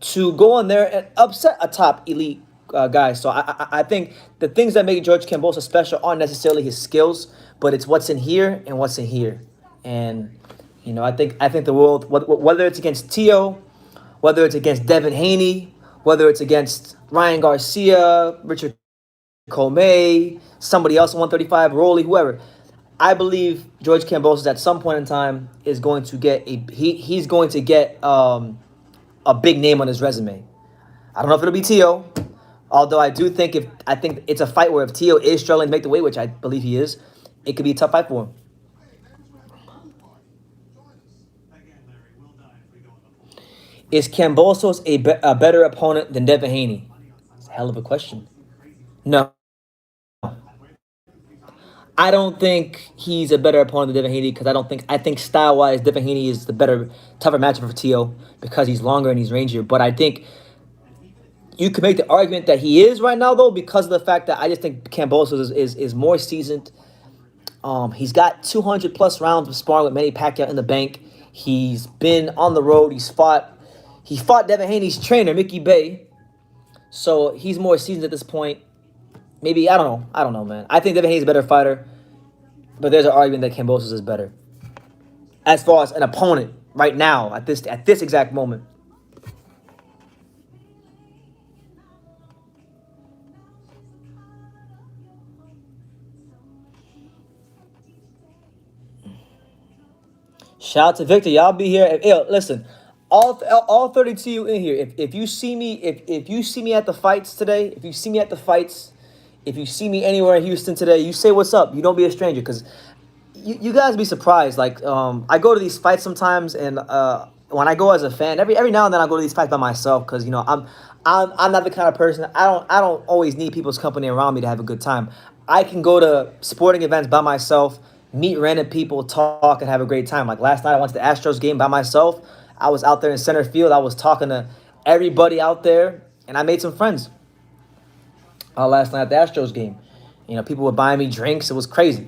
to go in there and upset a top elite guy. So I think the things that make George Kambosos special aren't necessarily his skills, but it's what's in here and what's in here. And I think the world, whether it's against Tio, whether it's against Devin Haney, whether it's against Ryan Garcia, Richard Comey, somebody else at 135, Rolly, whoever. I believe George Kambosos at some point in time is going to get he's going to get a big name on his resume. I don't know if it'll be Tio, although I think it's a fight where if Tio is struggling to make the weight, which I believe he is, it could be a tough fight for him. Is Kambosos a better opponent than Devin Haney? It's a hell of a question. No, I don't think he's a better opponent than Devin Haney because I think style wise Devin Haney is the tougher matchup for Tio because he's longer and he's rangier. But I think you could make the argument that he is right now though because of the fact that I just think Kambosos is more seasoned. He's got 200 plus rounds of sparring with Manny Pacquiao in the bank. He's been on the road. He fought Devin Haney's trainer Mickey Bay, so he's more seasoned at this point. Maybe I don't know. I don't know, man. I think Devin Haney's a better fighter, but there's an argument that Kambosos is better as far as an opponent right now at this exact moment. Shout out to Victor. Y'all be here. Yo, listen, all 32 you in here. If you see me, if you see me at the fights today, if you see me at the fights, if you see me anywhere in Houston today, you say what's up. You don't be a stranger, because you guys be surprised. Like, I go to these fights sometimes, and when I go as a fan, every now and then I go to these fights by myself, because I'm not the kind of person. I don't always need people's company around me to have a good time. I can go to sporting events by myself, meet random people, talk, and have a great time. Like last night, I went to the Astros game by myself. I was out there in center field. I was talking to everybody out there, and I made some friends last night at the Astros game. People were buying me drinks. It was crazy.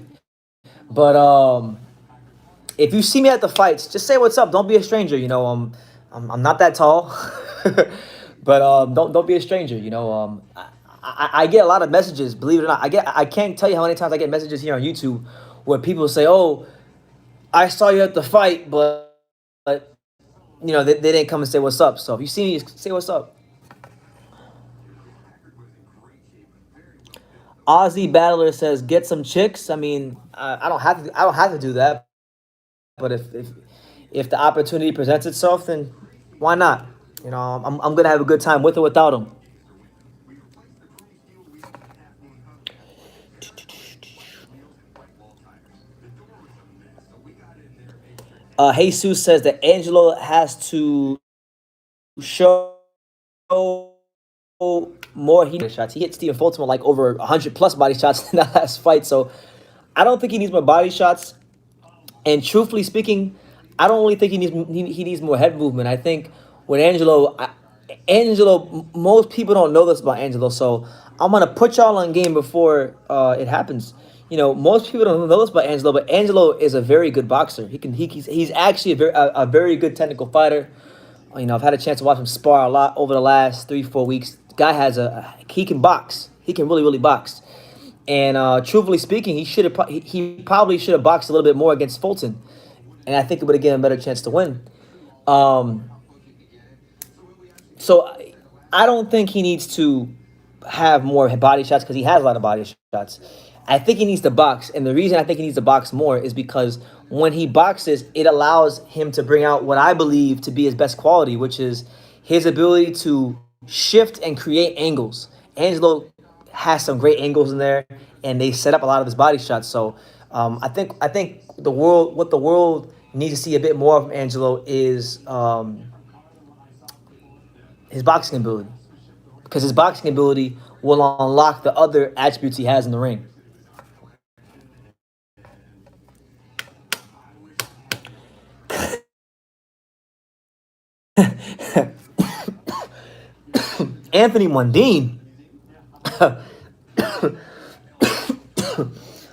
But if you see me at the fights, just say what's up. Don't be a stranger. I'm not that tall, but don't be a stranger. I get a lot of messages. Believe it or not, I can't tell you how many times I get messages here on YouTube where people say, "Oh, I saw you at the fight, but they didn't come and say what's up." So if you see me, say what's up. Aussie Battler says, "Get some chicks." I mean, I don't have to. I don't have to do that. But if the opportunity presents itself, then why not? I'm gonna have a good time with or without them. Jesus says that Angelo has to show more heat shots. He hit Stephen Fulton with like over 100 plus body shots in that last fight. So I don't think he needs more body shots. And truthfully speaking, I don't really think he needs more head movement. I think with Angelo, most people don't know this about Angelo, so I'm gonna put y'all on game before it happens. Most people don't know this about Angelo, but Angelo is a very good boxer. He's actually a very good technical fighter. I've had a chance to watch him spar a lot over the last 3-4 weeks. The guy he can box. He can really box. And truthfully speaking, he probably should have boxed a little bit more against Fulton, and I think it would have given him a better chance to win. Um, so I don't think he needs to have more body shots, because he has a lot of body shots. I think he needs to box, and the reason I think he needs to box more is because when he boxes, it allows him to bring out what I believe to be his best quality, which is his ability to shift and create angles. Angelo has some great angles in there, and they set up a lot of his body shots. So I think what the world needs to see a bit more of Angelo is his boxing ability, because his boxing ability will unlock the other attributes he has in the ring. Anthony Mundine.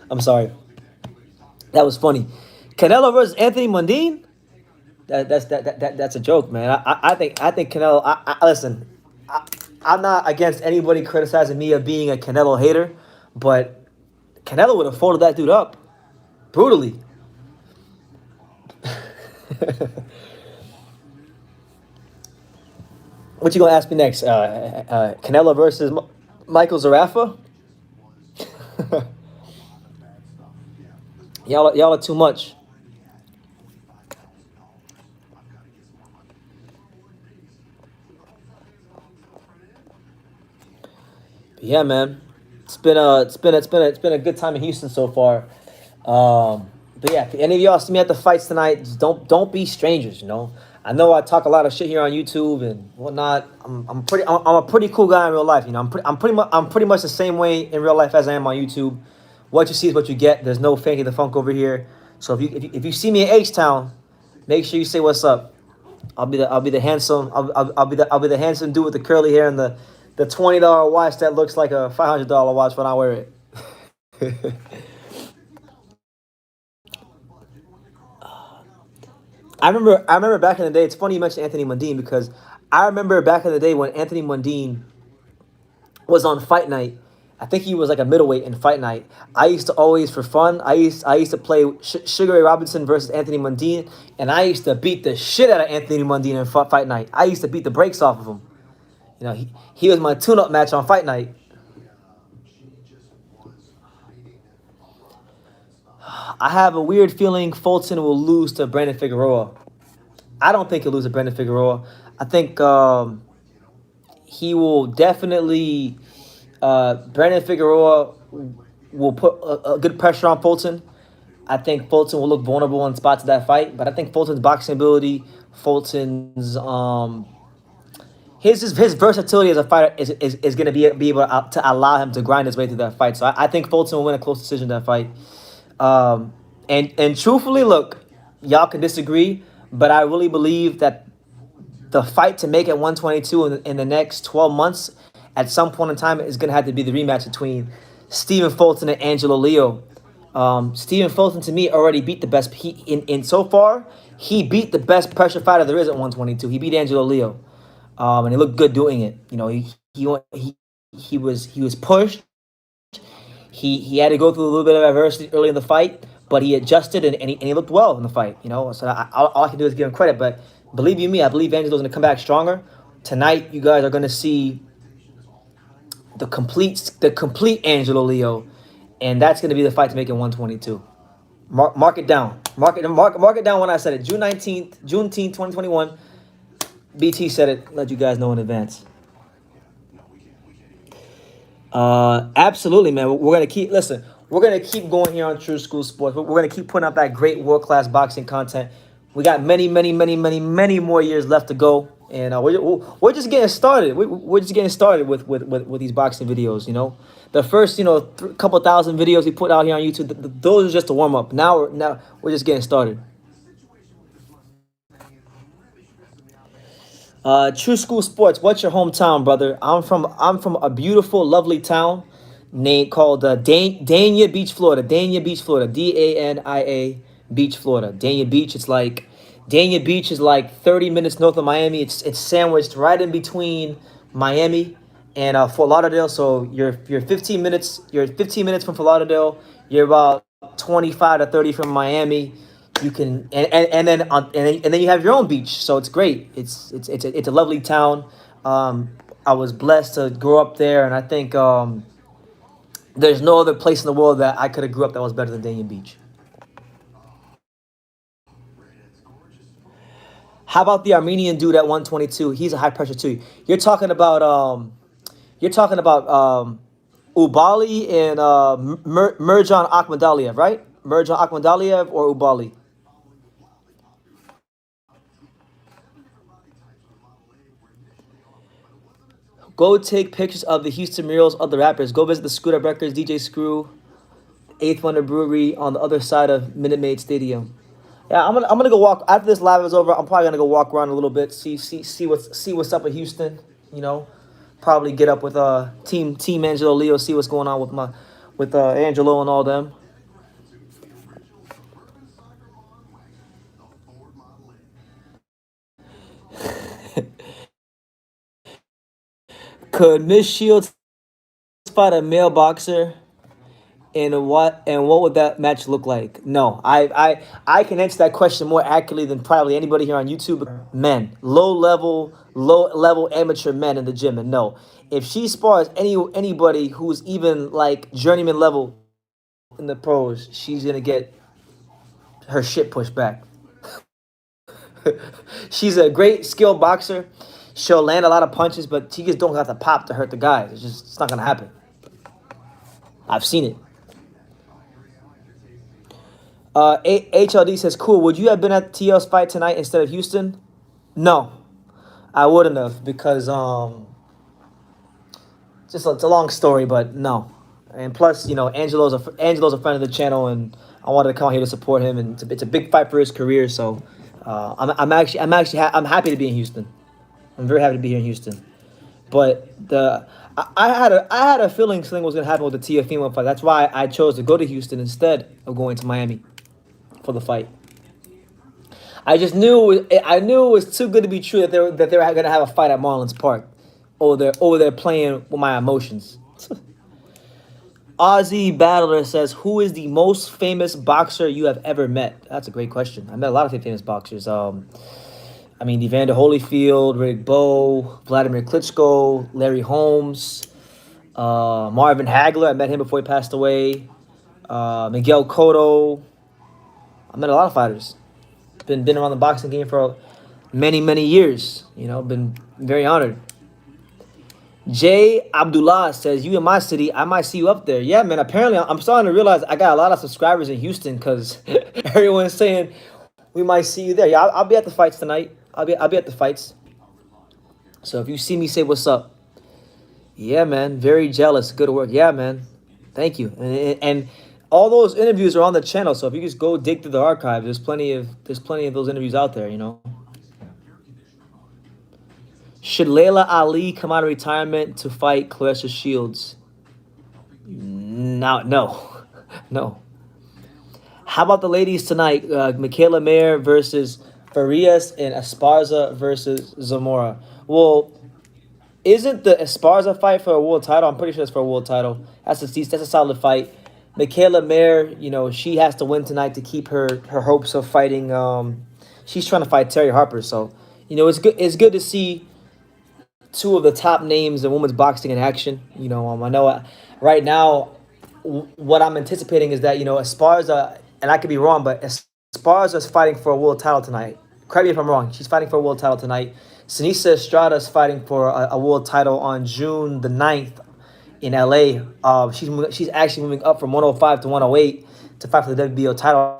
I'm sorry. That was funny. Canelo versus Anthony Mundine. That's a joke, man. I think Canelo. Listen. I'm not against anybody criticizing me of being a Canelo hater, but Canelo would have folded that dude up brutally. What you gonna ask me next? Canelo versus Michael Zarafa? Y'all are too much. But yeah, man, it's been a good time in Houston so far. But yeah, if any of y'all see me at the fights tonight, just don't be strangers. I know I talk a lot of shit here on YouTube and whatnot. I'm a pretty cool guy in real life. I'm pretty much the same way in real life as I am on YouTube. What you see is what you get. There's no Fanky the Funk over here. So if you see me in H Town, make sure you say what's up. I'll be the handsome I'll be the handsome dude with the curly hair and the $20 watch that looks like a $500 watch when I wear it. I remember back in the day. It's funny you mentioned Anthony Mundine, because I remember back in the day when Anthony Mundine was on Fight Night. I think he was like a middleweight in Fight Night. I used to always, for fun, I used to play Sugar Ray Robinson versus Anthony Mundine, and I used to beat the shit out of Anthony Mundine in Fight Night. I used to beat the brakes off of him. He was my tune-up match on Fight Night. I have a weird feeling Fulton will lose to Brandon Figueroa. I don't think he'll lose to Brandon Figueroa. I think he will definitely. Brandon Figueroa will put a good pressure on Fulton. I think Fulton will look vulnerable in spots of that fight, but I think Fulton's boxing ability, Fulton's his versatility as a fighter is going to be able to allow him to grind his way through that fight. So I think Fulton will win a close decision in that fight. And truthfully, look, y'all can disagree, but I really believe that the fight to make at 122 in the next 12 months, at some point in time, is going to have to be the rematch between Stephen Fulton and Angelo Leo. Stephen Fulton, to me, already beat the best. In so far, he beat the best pressure fighter there is at 122. He beat Angelo Leo, and he looked good doing it. You know, he was pushed. He had to go through a little bit of adversity early in the fight, but he adjusted and he looked well in the fight. You know, so all I can do is give him credit. But believe you me, I believe Angelo's going to come back stronger. Tonight, you guys are going to see the complete Angelo Leo, and that's going to be the fight to make it 122. Mark it down. Mark it down when I said it. June 19th, Juneteenth, 2021. BT said it. Let you guys know in advance. Absolutely, man. We're gonna keep going here on True School Sports. We're gonna keep putting up that great world-class boxing content. We got many more years left to go, and we're just getting started. We're just getting started with these boxing videos. You know, the first couple thousand videos we put out here on YouTube, those are just a warm up. Now we're just getting started. True School Sports. What's your hometown, brother? I'm from a beautiful, lovely town called Dania Beach, Florida. Dania Beach, Florida. Dania Beach, Florida. Dania Beach. Dania Beach is like 30 minutes north of Miami. It's sandwiched right in between Miami and Fort Lauderdale. So you're 15 minutes. You're 15 minutes from Fort Lauderdale. You're about 25 to 30 from Miami. You can and then you have your own beach, so it's great. It's a lovely town. I was blessed to grow up there, and I think there's no other place in the world that I could have grew up that was better than Dania Beach. How about the Armenian dude at 122? He's a high pressure too. You're talking about Ubali and Merjan Akhmadaliev, right? Merjan Akhmadaliev or Ubali? Go take pictures of the Houston murals of the rappers. Go visit the Screwed Up Records, DJ Screw, Eighth Wonder Brewery on the other side of Minute Maid Stadium. Yeah, I'm gonna go walk after this live is over. I'm probably gonna go walk around a little bit, see what's up in Houston. You know, probably get up with Team Angelo Leo, see what's going on with Angelo and all them. Could Miss Shields fight a male boxer? And what would that match look like? No, I can answer that question more accurately than probably anybody here on YouTube. Men, low level amateur men in the gym, and no, if she spars anybody who's even like journeyman level in the pros, she's gonna get her shit pushed back. She's a great skilled boxer. She'll land a lot of punches, but she just don't have the pop to hurt the guys. It's not gonna happen. I've seen it. HLD says, cool. Would you have been at TL's fight tonight instead of Houston? No, I wouldn't have because it's a long story, but no. And plus, Angelo's a friend of the channel, and I wanted to come out here to support him, and it's a big fight for his career. So I'm happy to be in Houston. I'm very happy to be here in Houston. But I had a feeling something was gonna happen with the Tia female fight. That's why I chose to go to Houston instead of going to Miami for the fight. I knew it was too good to be true that they were gonna have a fight at Marlins Park. Over there playing with my emotions. Aussie Battler says, who is the most famous boxer you have ever met? That's a great question. I met a lot of famous boxers. Evander Holyfield, Riddick Bowe, Vladimir Klitschko, Larry Holmes, Marvin Hagler. I met him before he passed away. Miguel Cotto. I met a lot of fighters. Been around the boxing game for many years. Been very honored. Jay Abdullah says, "You in my city, I might see you up there." Yeah, man. Apparently, I'm starting to realize I got a lot of subscribers in Houston because everyone's saying we might see you there. Yeah, I'll be at the fights tonight. I'll be at the fights. So if you see me, say what's up. Yeah, man. Very jealous. Good work. Yeah, man. Thank you. And all those interviews are on the channel. So if you just go dig through the archive, there's plenty of those interviews out there. Should Layla Ali come out of retirement to fight Claressa Shields? No, no. How about the ladies tonight? Michaela Mayer versus Farias and Esparza versus Zamora. Well, isn't the Esparza fight for a world title? I'm pretty sure it's for a world title. That's a solid fight. Michaela Mayer, she has to win tonight to keep her hopes of fighting. She's trying to fight Terry Harper, so it's good to see two of the top names in women's boxing in action. I know right now what I'm anticipating is that Esparza, and I could be wrong, but Esparza is fighting for a world title tonight. Correct me if I'm wrong. She's fighting for a world title tonight. Sinisa Estrada is fighting for a world title on June the 9th in LA. She's actually moving up from 105 to 108 to fight for the WBO title,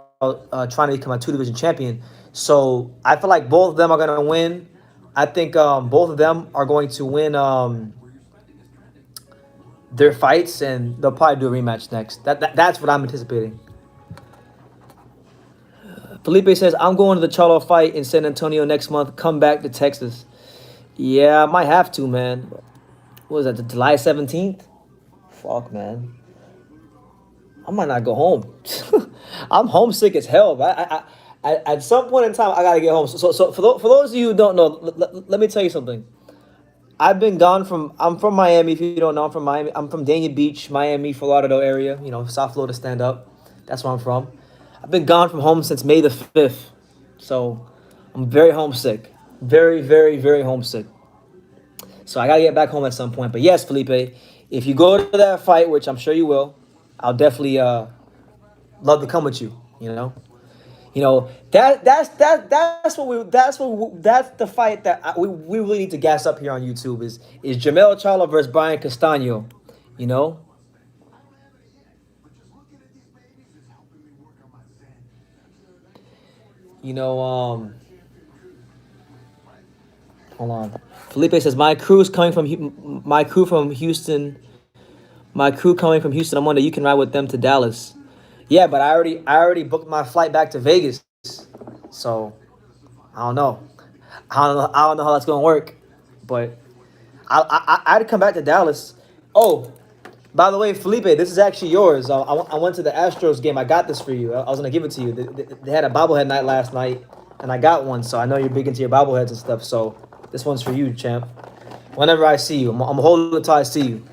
trying to become a two-division champion. So I feel like both of them are going to win. I think both of them are going to win their fights, and they'll probably do a rematch next. That's what I'm anticipating. Felipe says, "I'm going to the Charlo fight in San Antonio next month. Come back to Texas." Yeah, I might have to, man. What was that, the July 17th? Fuck, man. I might not go home. I'm homesick as hell, but at some point in time, I gotta get home. So for those of you who don't know, let me tell you something. I'm from Miami. If you don't know, I'm from Miami. I'm from Dania Beach, Miami, Fort Lauderdale area. South Florida stand up. That's where I'm from. I've been gone from home since May the 5th. So I'm very homesick. Very homesick. So I gotta get back home at some point. But yes, Felipe, if you go to that fight, which I'm sure you will, I'll definitely love to come with you. That's the fight that we really need to gas up here on YouTube is Jermell Charlo versus Brian Castano. You know. Hold on. Felipe says my crew coming from Houston. My crew coming from Houston on Monday. You can ride with them to Dallas. Yeah, but I already booked my flight back to Vegas. So I don't know. I don't know how that's gonna work. But I'd come back to Dallas. Oh, by the way, Felipe, this is actually yours. I went to the Astros game. I got this for you. I was gonna give it to you. They had a bobblehead night last night, and I got one. So I know you're big into your bobbleheads and stuff. So this one's for you, champ. Whenever I see you, I'm holding it till I see you.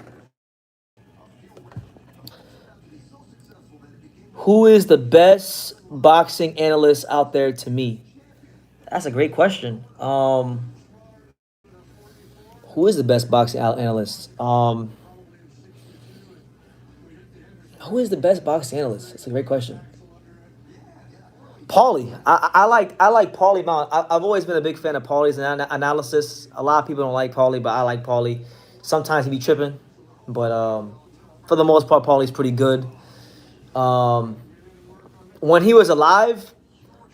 Who is the best boxing analyst out there to me? That's a great question. Who is the best boxing analyst? Who is the best boxing analyst? That's a great question. Paulie. I like Paulie Mount. I've always been a big fan of Paulie's analysis. A lot of people don't like Paulie, but I like Paulie. Sometimes he be tripping, but for the most part, Paulie's pretty good. When he was alive,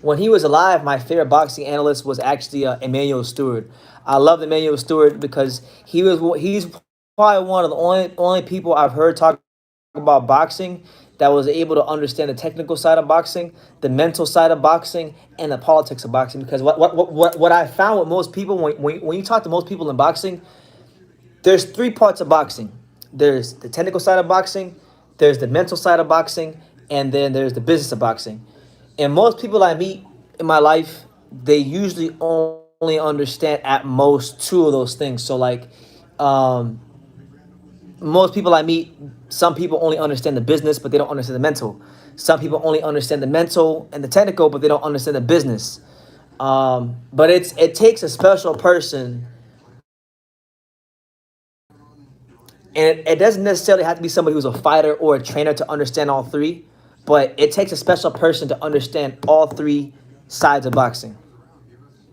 my favorite boxing analyst was actually Emmanuel Stewart. I love Emmanuel Stewart because he's probably one of the only people I've heard talk about boxing that was able to understand the technical side of boxing, the mental side of boxing, and the politics of boxing. Because what I found with most people when you talk to most people in boxing, there's three parts of boxing. There's the technical side of boxing, there's the mental side of boxing, and then there's the business of boxing. And most people I meet in my life, they usually only understand at most two of those things. So like, most people I meet, some people only understand the business, but they don't understand the mental. Some people only understand the mental and the technical, but they don't understand the business. But it takes a special person, and it doesn't necessarily have to be somebody who's a fighter or a trainer to understand all three. But it takes a special person to understand all three sides of boxing: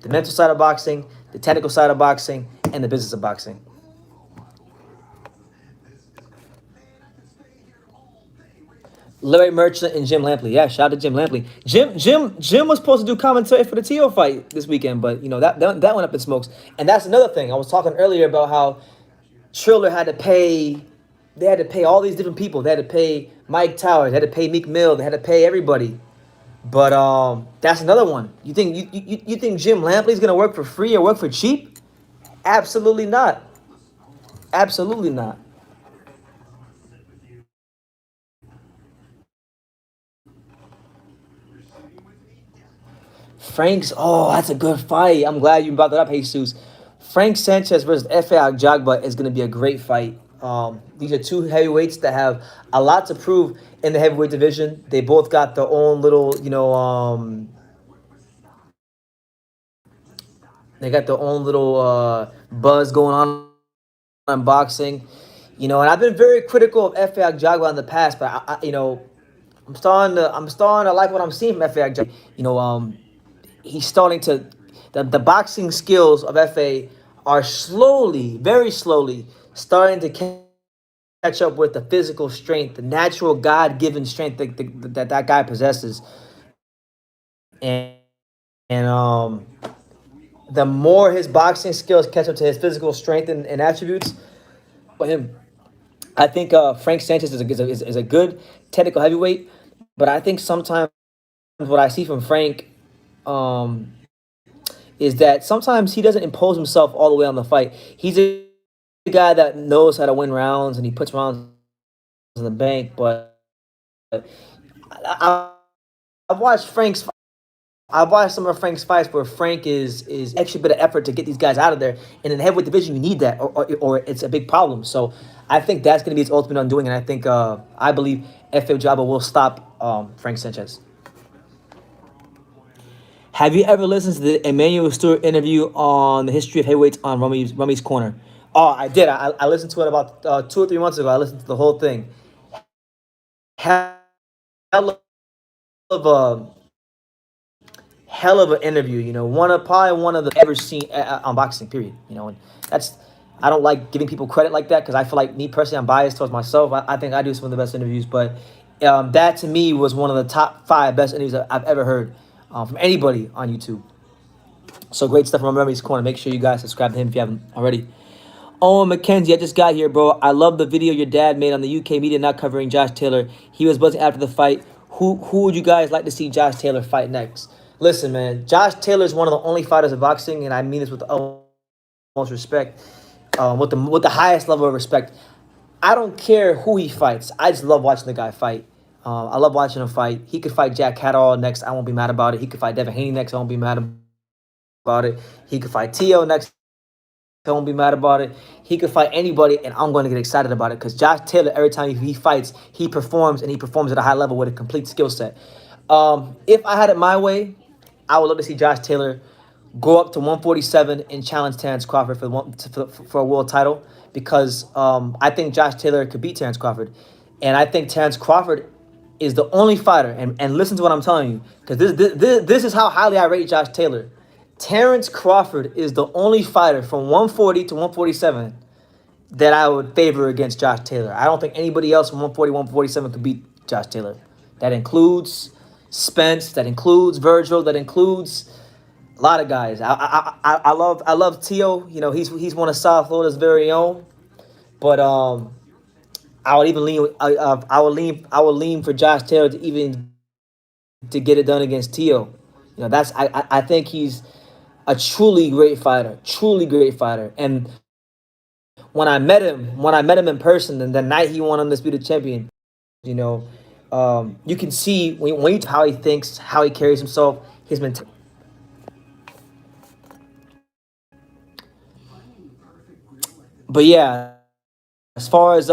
the mental side of boxing, the technical side of boxing, and the business of boxing. Larry Merchant and Jim Lampley. Yeah, shout out to Jim Lampley. Jim was supposed to do commentary for the Tio fight this weekend, but that went up in smokes. And that's another thing. I was talking earlier about how Triller had to pay. They had to pay all these different people. They had to pay Mike Towers. They had to pay Meek Mill. They had to pay everybody. But that's another one. You think Jim Lampley's gonna work for free or work for cheap? Absolutely not. Absolutely not. Frank's. Oh, that's a good fight. I'm glad you brought that up, Jesus. Frank Sanchez versus Efe Agjagba is going to be a great fight. These are two heavyweights that have a lot to prove in the heavyweight division. They both got their own little, they got their own little buzz going on in boxing. And I've been very critical of Efe Agjagba in the past, but I'm starting to like what I'm seeing from Efe Agjagba. He's starting to the boxing skills of Fa are slowly, very slowly, starting to catch up with the physical strength, the natural God-given strength that guy possesses. And the more his boxing skills catch up to his physical strength and attributes, for him, I think Frank Sanchez is a good technical heavyweight, but I think sometimes what I see from Frank um, is that sometimes he doesn't impose himself all the way on the fight. He's a guy that knows how to win rounds and he puts rounds in the bank. But I, I've watched Frank's. I've watched some of Frank's fights where Frank is extra bit of effort to get these guys out of there. And in the heavyweight division, you need that, or it's a big problem. So I think that's going to be his ultimate undoing. And I believe F.A. Jabba will stop Frank Sanchez. Have you ever listened to the Emmanuel Stewart interview on the history of heavyweights on Rummy's Corner? Oh, I did. I listened to it about 2 or 3 months ago. I listened to the whole thing. Hell of a hell of an interview. Probably one of the ever seen on boxing. Period. And that's. I don't like giving people credit like that because I feel like me personally, I'm biased towards myself. I think I do some of the best interviews, but that to me was one of the top 5 best interviews I've ever heard from anybody on YouTube. So great stuff from Rummy's Corner. Make sure you guys subscribe to him if you haven't already. Owen McKenzie, I just got here, bro. I love the video your dad made on the UK media not covering Josh Taylor. He was buzzing after the fight. Who would you guys like to see Josh Taylor fight next? Listen, man, Josh Taylor is one of the only fighters in boxing, and I mean this with the utmost respect, with the highest level of respect. I don't care who he fights. I just love watching the guy fight. I love watching him fight. He could fight Jack Catterall next. I won't be mad about it. He could fight Devin Haney next. I won't be mad about it. He could fight Tio next. I won't be mad about it. He could fight anybody, and I'm going to get excited about it because Josh Taylor, every time he fights, he performs, and he performs at a high level with a complete skill set. If I had it my way, I would love to see Josh Taylor go up to 147 and challenge Terrence Crawford for a world title because I think Josh Taylor could beat Terrence Crawford. And I think Terrence Crawford is the only fighter, and listen to what I'm telling you, because this is how highly I rate Josh Taylor. Terrence Crawford is the only fighter from 140 to 147 that I would favor against Josh Taylor. I don't think anybody else from 140 147 could beat Josh Taylor. That includes Spence, that includes Virgil, that includes a lot of guys. I love Tio. He's one of South Florida's very own. But I would even lean. I would lean for Josh Taylor to get it done against Tio. I think he's a truly great fighter. And when I met him in person, and the night he won Undisputed Champion, you can see when you how he thinks, how he carries himself, his mentality. But yeah, as far as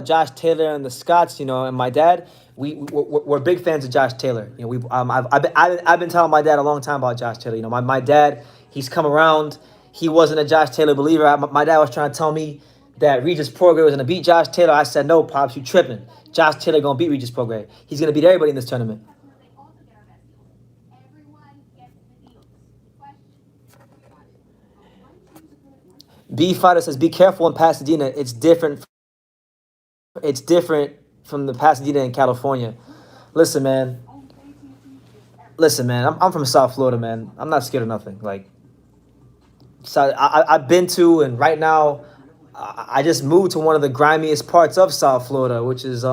Josh Taylor and the Scots, and my dad, we're big fans of Josh Taylor. I've been telling my dad a long time about Josh Taylor. My dad, he's come around. He wasn't a Josh Taylor believer. My dad was trying to tell me that Regis Prograis was gonna beat Josh Taylor. I said, no, Pops, you tripping. Josh Taylor gonna beat Regis Prograis. He's gonna beat everybody in this tournament. B Fighter says, be careful in Pasadena. It's different. It's different from the Pasadena in California. Listen, man. Listen, man. I'm from South Florida, man. I'm not scared of nothing. Like, so I've been to, and right now, I just moved to one of the grimiest parts of South Florida, which is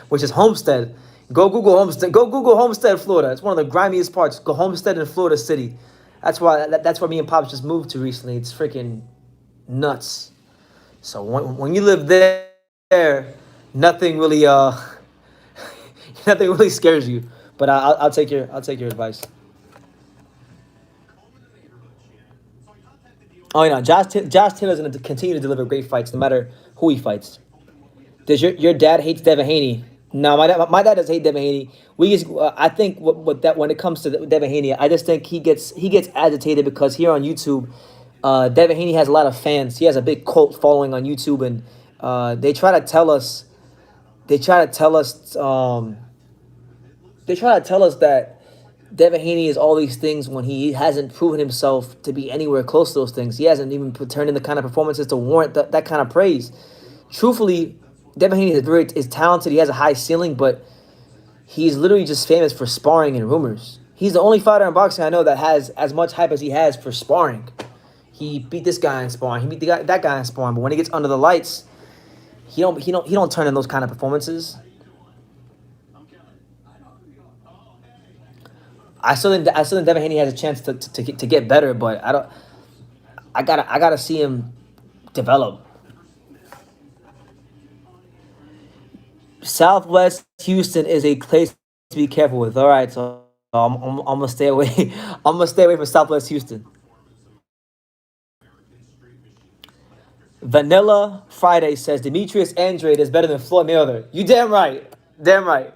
which is Homestead. Go Google Homestead. Go Google Homestead, Florida. It's one of the grimiest parts. Go Homestead in Florida City. That's where me and Pops just moved to recently. It's freaking nuts. So when you live there, nothing really nothing really scares you. But I'll take your advice. Oh, you know, Josh Taylor's going to continue to deliver great fights no matter who he fights. Does your dad hates Devin Haney? No, my dad doesn't hate Devin Haney. We just I think what that when it comes to Devin Haney, I just think he gets agitated because here on YouTube, Devin Haney has a lot of fans. He has a big cult following on YouTube, and they try to tell us that Devin Haney is all these things when he hasn't proven himself to be anywhere close to those things. He hasn't even turned in the kind of performances to warrant that kind of praise. Truthfully, Devin Haney is talented. He has a high ceiling, but he's literally just famous for sparring and rumors. He's the only fighter in boxing I know that has as much hype as he has for sparring. He beat this guy in sparring. He beat that guy in sparring. But when he gets under the lights, he don't turn in those kind of performances. I still think Devin Haney has a chance to get better, but I gotta see him develop. Southwest Houston is a place to be careful with. All right, so I'm gonna stay away. I'm gonna stay away from Southwest Houston. Vanilla Friday says Demetrius Andrade is better than Floyd Mayweather. You damn right. Damn right.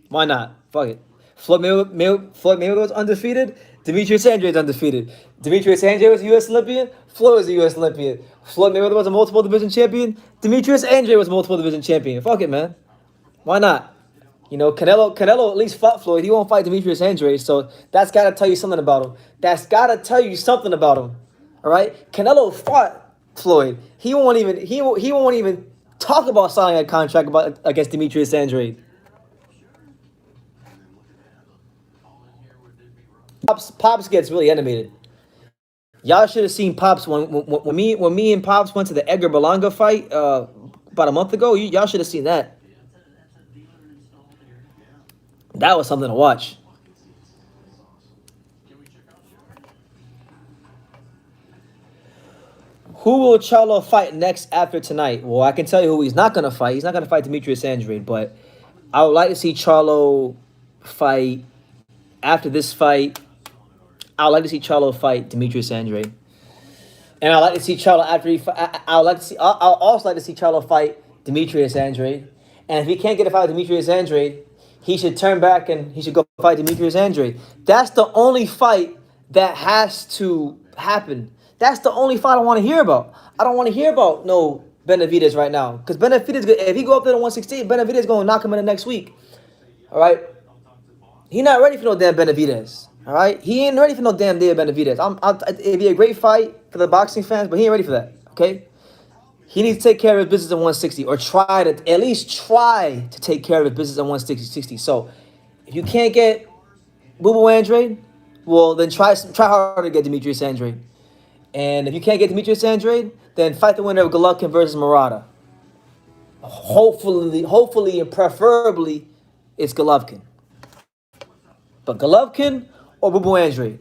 Why not? Fuck it. Floyd Mayweather was undefeated. Demetrius Andrade is undefeated. Demetrius Andrade was a U.S. Olympian. Floyd was a U.S. Olympian. Floyd Mayweather was a multiple division champion. Demetrius Andrade was a multiple division champion. Fuck it, man. Why not? You know, Canelo at least fought Floyd. He won't fight Demetrius Andrade, so that's got to tell you something about him. That's got to tell you something about him. All right? Canelo fought Floyd. He won't even talk about signing a contract against Demetrius Andrade. Pops gets really animated. Y'all should have seen Pops when me and Pops went to the Edgar Berlanga fight about a month ago. Y'all should have seen that. That was something to watch. Who will Charlo fight next after tonight? Well, I can tell you who he's not going to fight. He's not going to fight Demetrius Andrade, but I would like to see Charlo fight after this fight. I would like to see Charlo fight Demetrius Andrade. And I'd like to see Charlo after he I'll also like to see Charlo fight Demetrius Andrade. And if he can't get a fight with Demetrius Andrade, he should turn back and he should go fight Demetrius Andrade. That's the only fight that has to happen. That's the only fight I want to hear about. I don't want to hear about no Benavidez right now. Because Benavidez, if he go up there to 116, Benavidez going to knock him in the next week. All right? He not ready for no damn Benavidez. All right? He ain't ready for no damn Benavidez. It'd be a great fight for the boxing fans, but he ain't ready for that. Okay? He needs to take care of his business at 160, or at least try to take care of his business at 160. So, if you can't get Boo Boo Andrade, well, then try harder to get Demetrius Andrade. And if you can't get Demetrius Andrade, then fight the winner of Golovkin versus Murata. Hopefully, and preferably, it's Golovkin. But Golovkin or Boo Boo Andrade?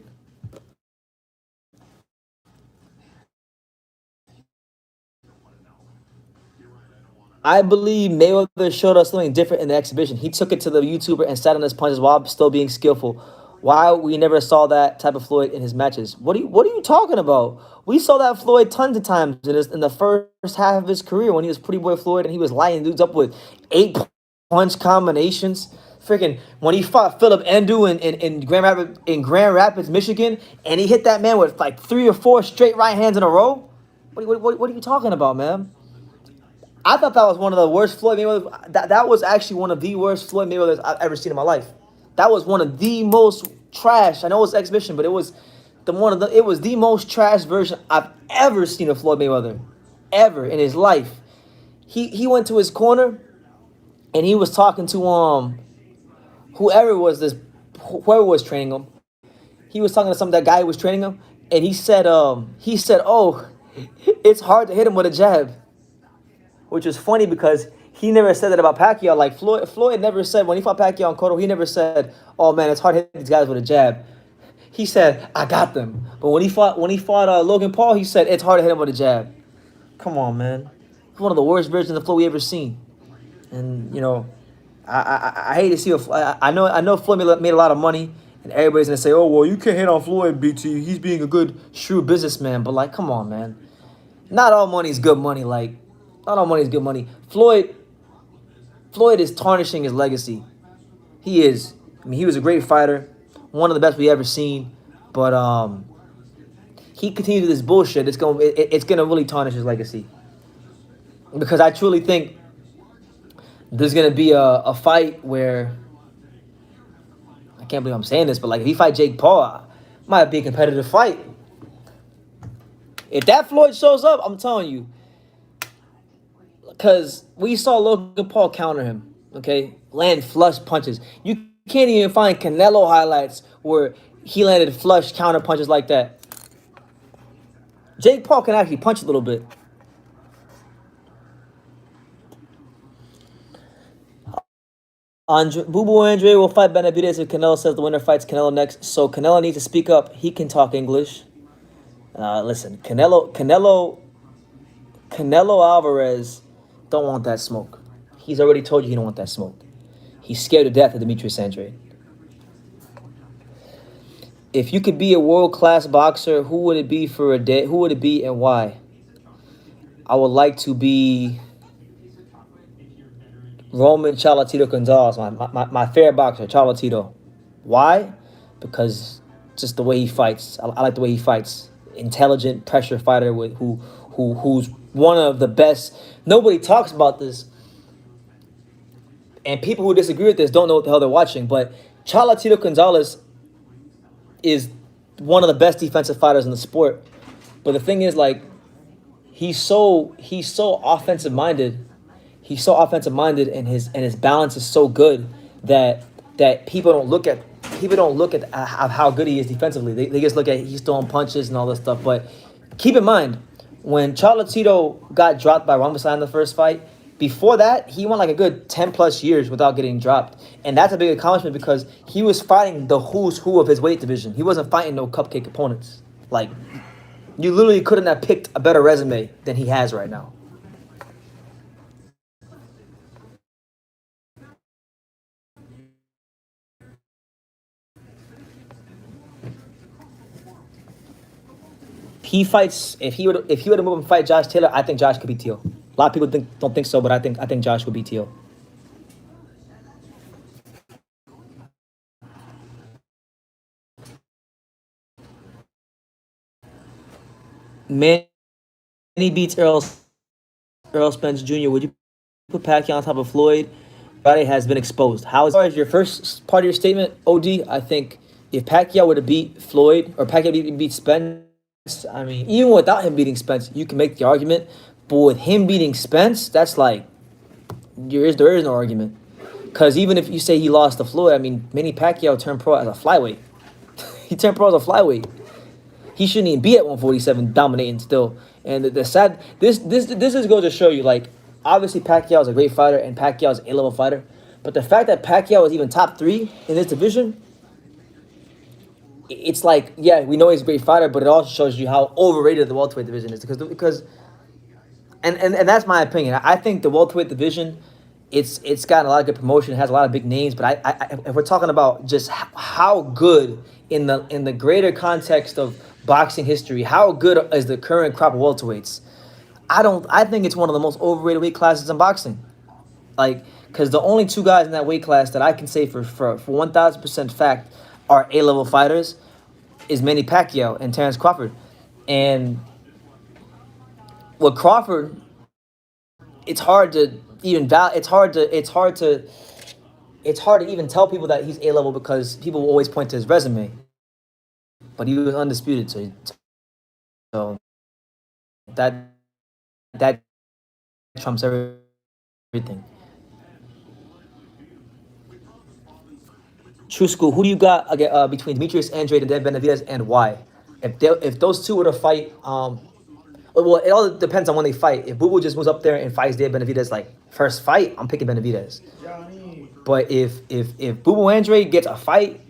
I believe Mayweather showed us something different in the exhibition. He took it to the YouTuber and sat on his punches while still being skillful. Why we never saw that type of Floyd in his matches? What are you talking about? We saw that Floyd tons of times in the first half of his career when he was Pretty Boy Floyd and he was lighting dudes up with 8 punch combinations. Freaking when he fought Philip Endu in Grand Rapids, Michigan, and he hit that man with like 3 or 4 straight right hands in a row. What are you talking about, man? I thought that was one of the worst Floyd Mayweather. That was actually one of the worst Floyd Mayweathers I've ever seen in my life. That was one of the most trash. I know it was exhibition, but it was it was the most trash version I've ever seen of Floyd Mayweather, ever in his life. He went to his corner, and he was talking to whoever was training him. He was talking to that guy who was training him, and he said, oh, it's hard to hit him with a jab, which is funny because he never said that about Pacquiao. Like Floyd never said when he fought Pacquiao and Cotto, he never said, "Oh man, it's hard to hit these guys with a jab." He said, "I got them." But when he fought Logan Paul, he said it's hard to hit him with a jab. Come on, man. It's one of the worst versions of Floyd we ever seen. And I hate to see. I know Floyd made a lot of money, and everybody's gonna say, "Oh well, you can't hit on Floyd, BT. He's being a good, shrewd businessman." But like, come on, man. Not all money is good money. Like, not all money is good money. Floyd is tarnishing his legacy. He is. I mean, he was a great fighter, one of the best we ever seen. But he continues with this bullshit. It's gonna really tarnish his legacy. Because I truly think there's gonna be a fight where I can't believe I'm saying this, but like if he fight Jake Paul, it might be a competitive fight. If that Floyd shows up, I'm telling you, because we saw Logan Paul counter him, okay? Land flush punches. You can't even find Canelo highlights where he landed flush counter punches like that. Jake Paul can actually punch a little bit. Boo Boo Andre will fight Benavidez if Canelo says the winner fights Canelo next. So Canelo needs to speak up. He can talk English. Listen, Canelo Alvarez don't want that smoke. He's already told you he don't want that smoke. He's scared to death of Demetrius Andrade. If you could be a world-class boxer, who would it be for a day? Who would it be and why? I would like to be Roman Cholatito Gonzalez, my favorite boxer, Cholatito. Why? Because just the way he fights. I like the way he fights. Intelligent pressure fighter who's one of the best. Nobody talks about this, and people who disagree with this don't know what the hell they're watching. But Cholatito Gonzalez is one of the best defensive fighters in the sport. But the thing is, like, he's so offensive minded. He's so offensive minded, and his balance is so good that people don't look at how good he is defensively. They just look at he's throwing punches and all this stuff. But keep in mind, when Cholatito got dropped by Ramos in the first fight, before that, he went like a good 10 plus years without getting dropped. And that's a big accomplishment because he was fighting the who's who of his weight division. He wasn't fighting no cupcake opponents. Like, you literally couldn't have picked a better resume than he has right now. He fights if he would have moved and fight Josh Taylor, I think Josh could beat Teal. A lot of people don't think so, but I think Josh would beat Teal. Manny beats Earl Spence Jr. Would you put Pacquiao on top of Floyd? Friday has been exposed. As far as your first part of your statement, OD, I think if Pacquiao were to beat Floyd or Pacquiao beat Spence, I mean, even without him beating Spence, you can make the argument. But with him beating Spence, that's like there is no argument. Because even if you say he lost to Floyd, I mean, Manny Pacquiao turned pro as a flyweight. He turned pro as a flyweight. He shouldn't even be at 147 dominating still. And the sad this is going to show you, like, obviously Pacquiao is a great fighter and Pacquiao is an A-level fighter. But the fact that Pacquiao is even top 3 in this division, it's like, yeah, we know he's a great fighter, but it also shows you how overrated the welterweight division is. Because and that's my opinion. I think the welterweight division, it's gotten a lot of good promotion. It has a lot of big names, but I if we're talking about just how good in the greater context of boxing history, how good is the current crop of welterweights? I think it's one of the most overrated weight classes in boxing. Like, because the only 2 guys in that weight class that I can say for 1,000% fact are A-level fighters is Manny Pacquiao and Terrence Crawford. And with Crawford, it's hard to even it's hard to even tell people that he's A level because people will always point to his resume. But he was undisputed, so that that trumps everything. True school. Who do you got between Demetrius Andrade and Dan Benavidez, and why? If those two were to fight, well, it all depends on when they fight. If Boo Boo just moves up there and fights Dan Benavidez like first fight, I'm picking Benavidez. But if Boo Boo Andrade gets a fight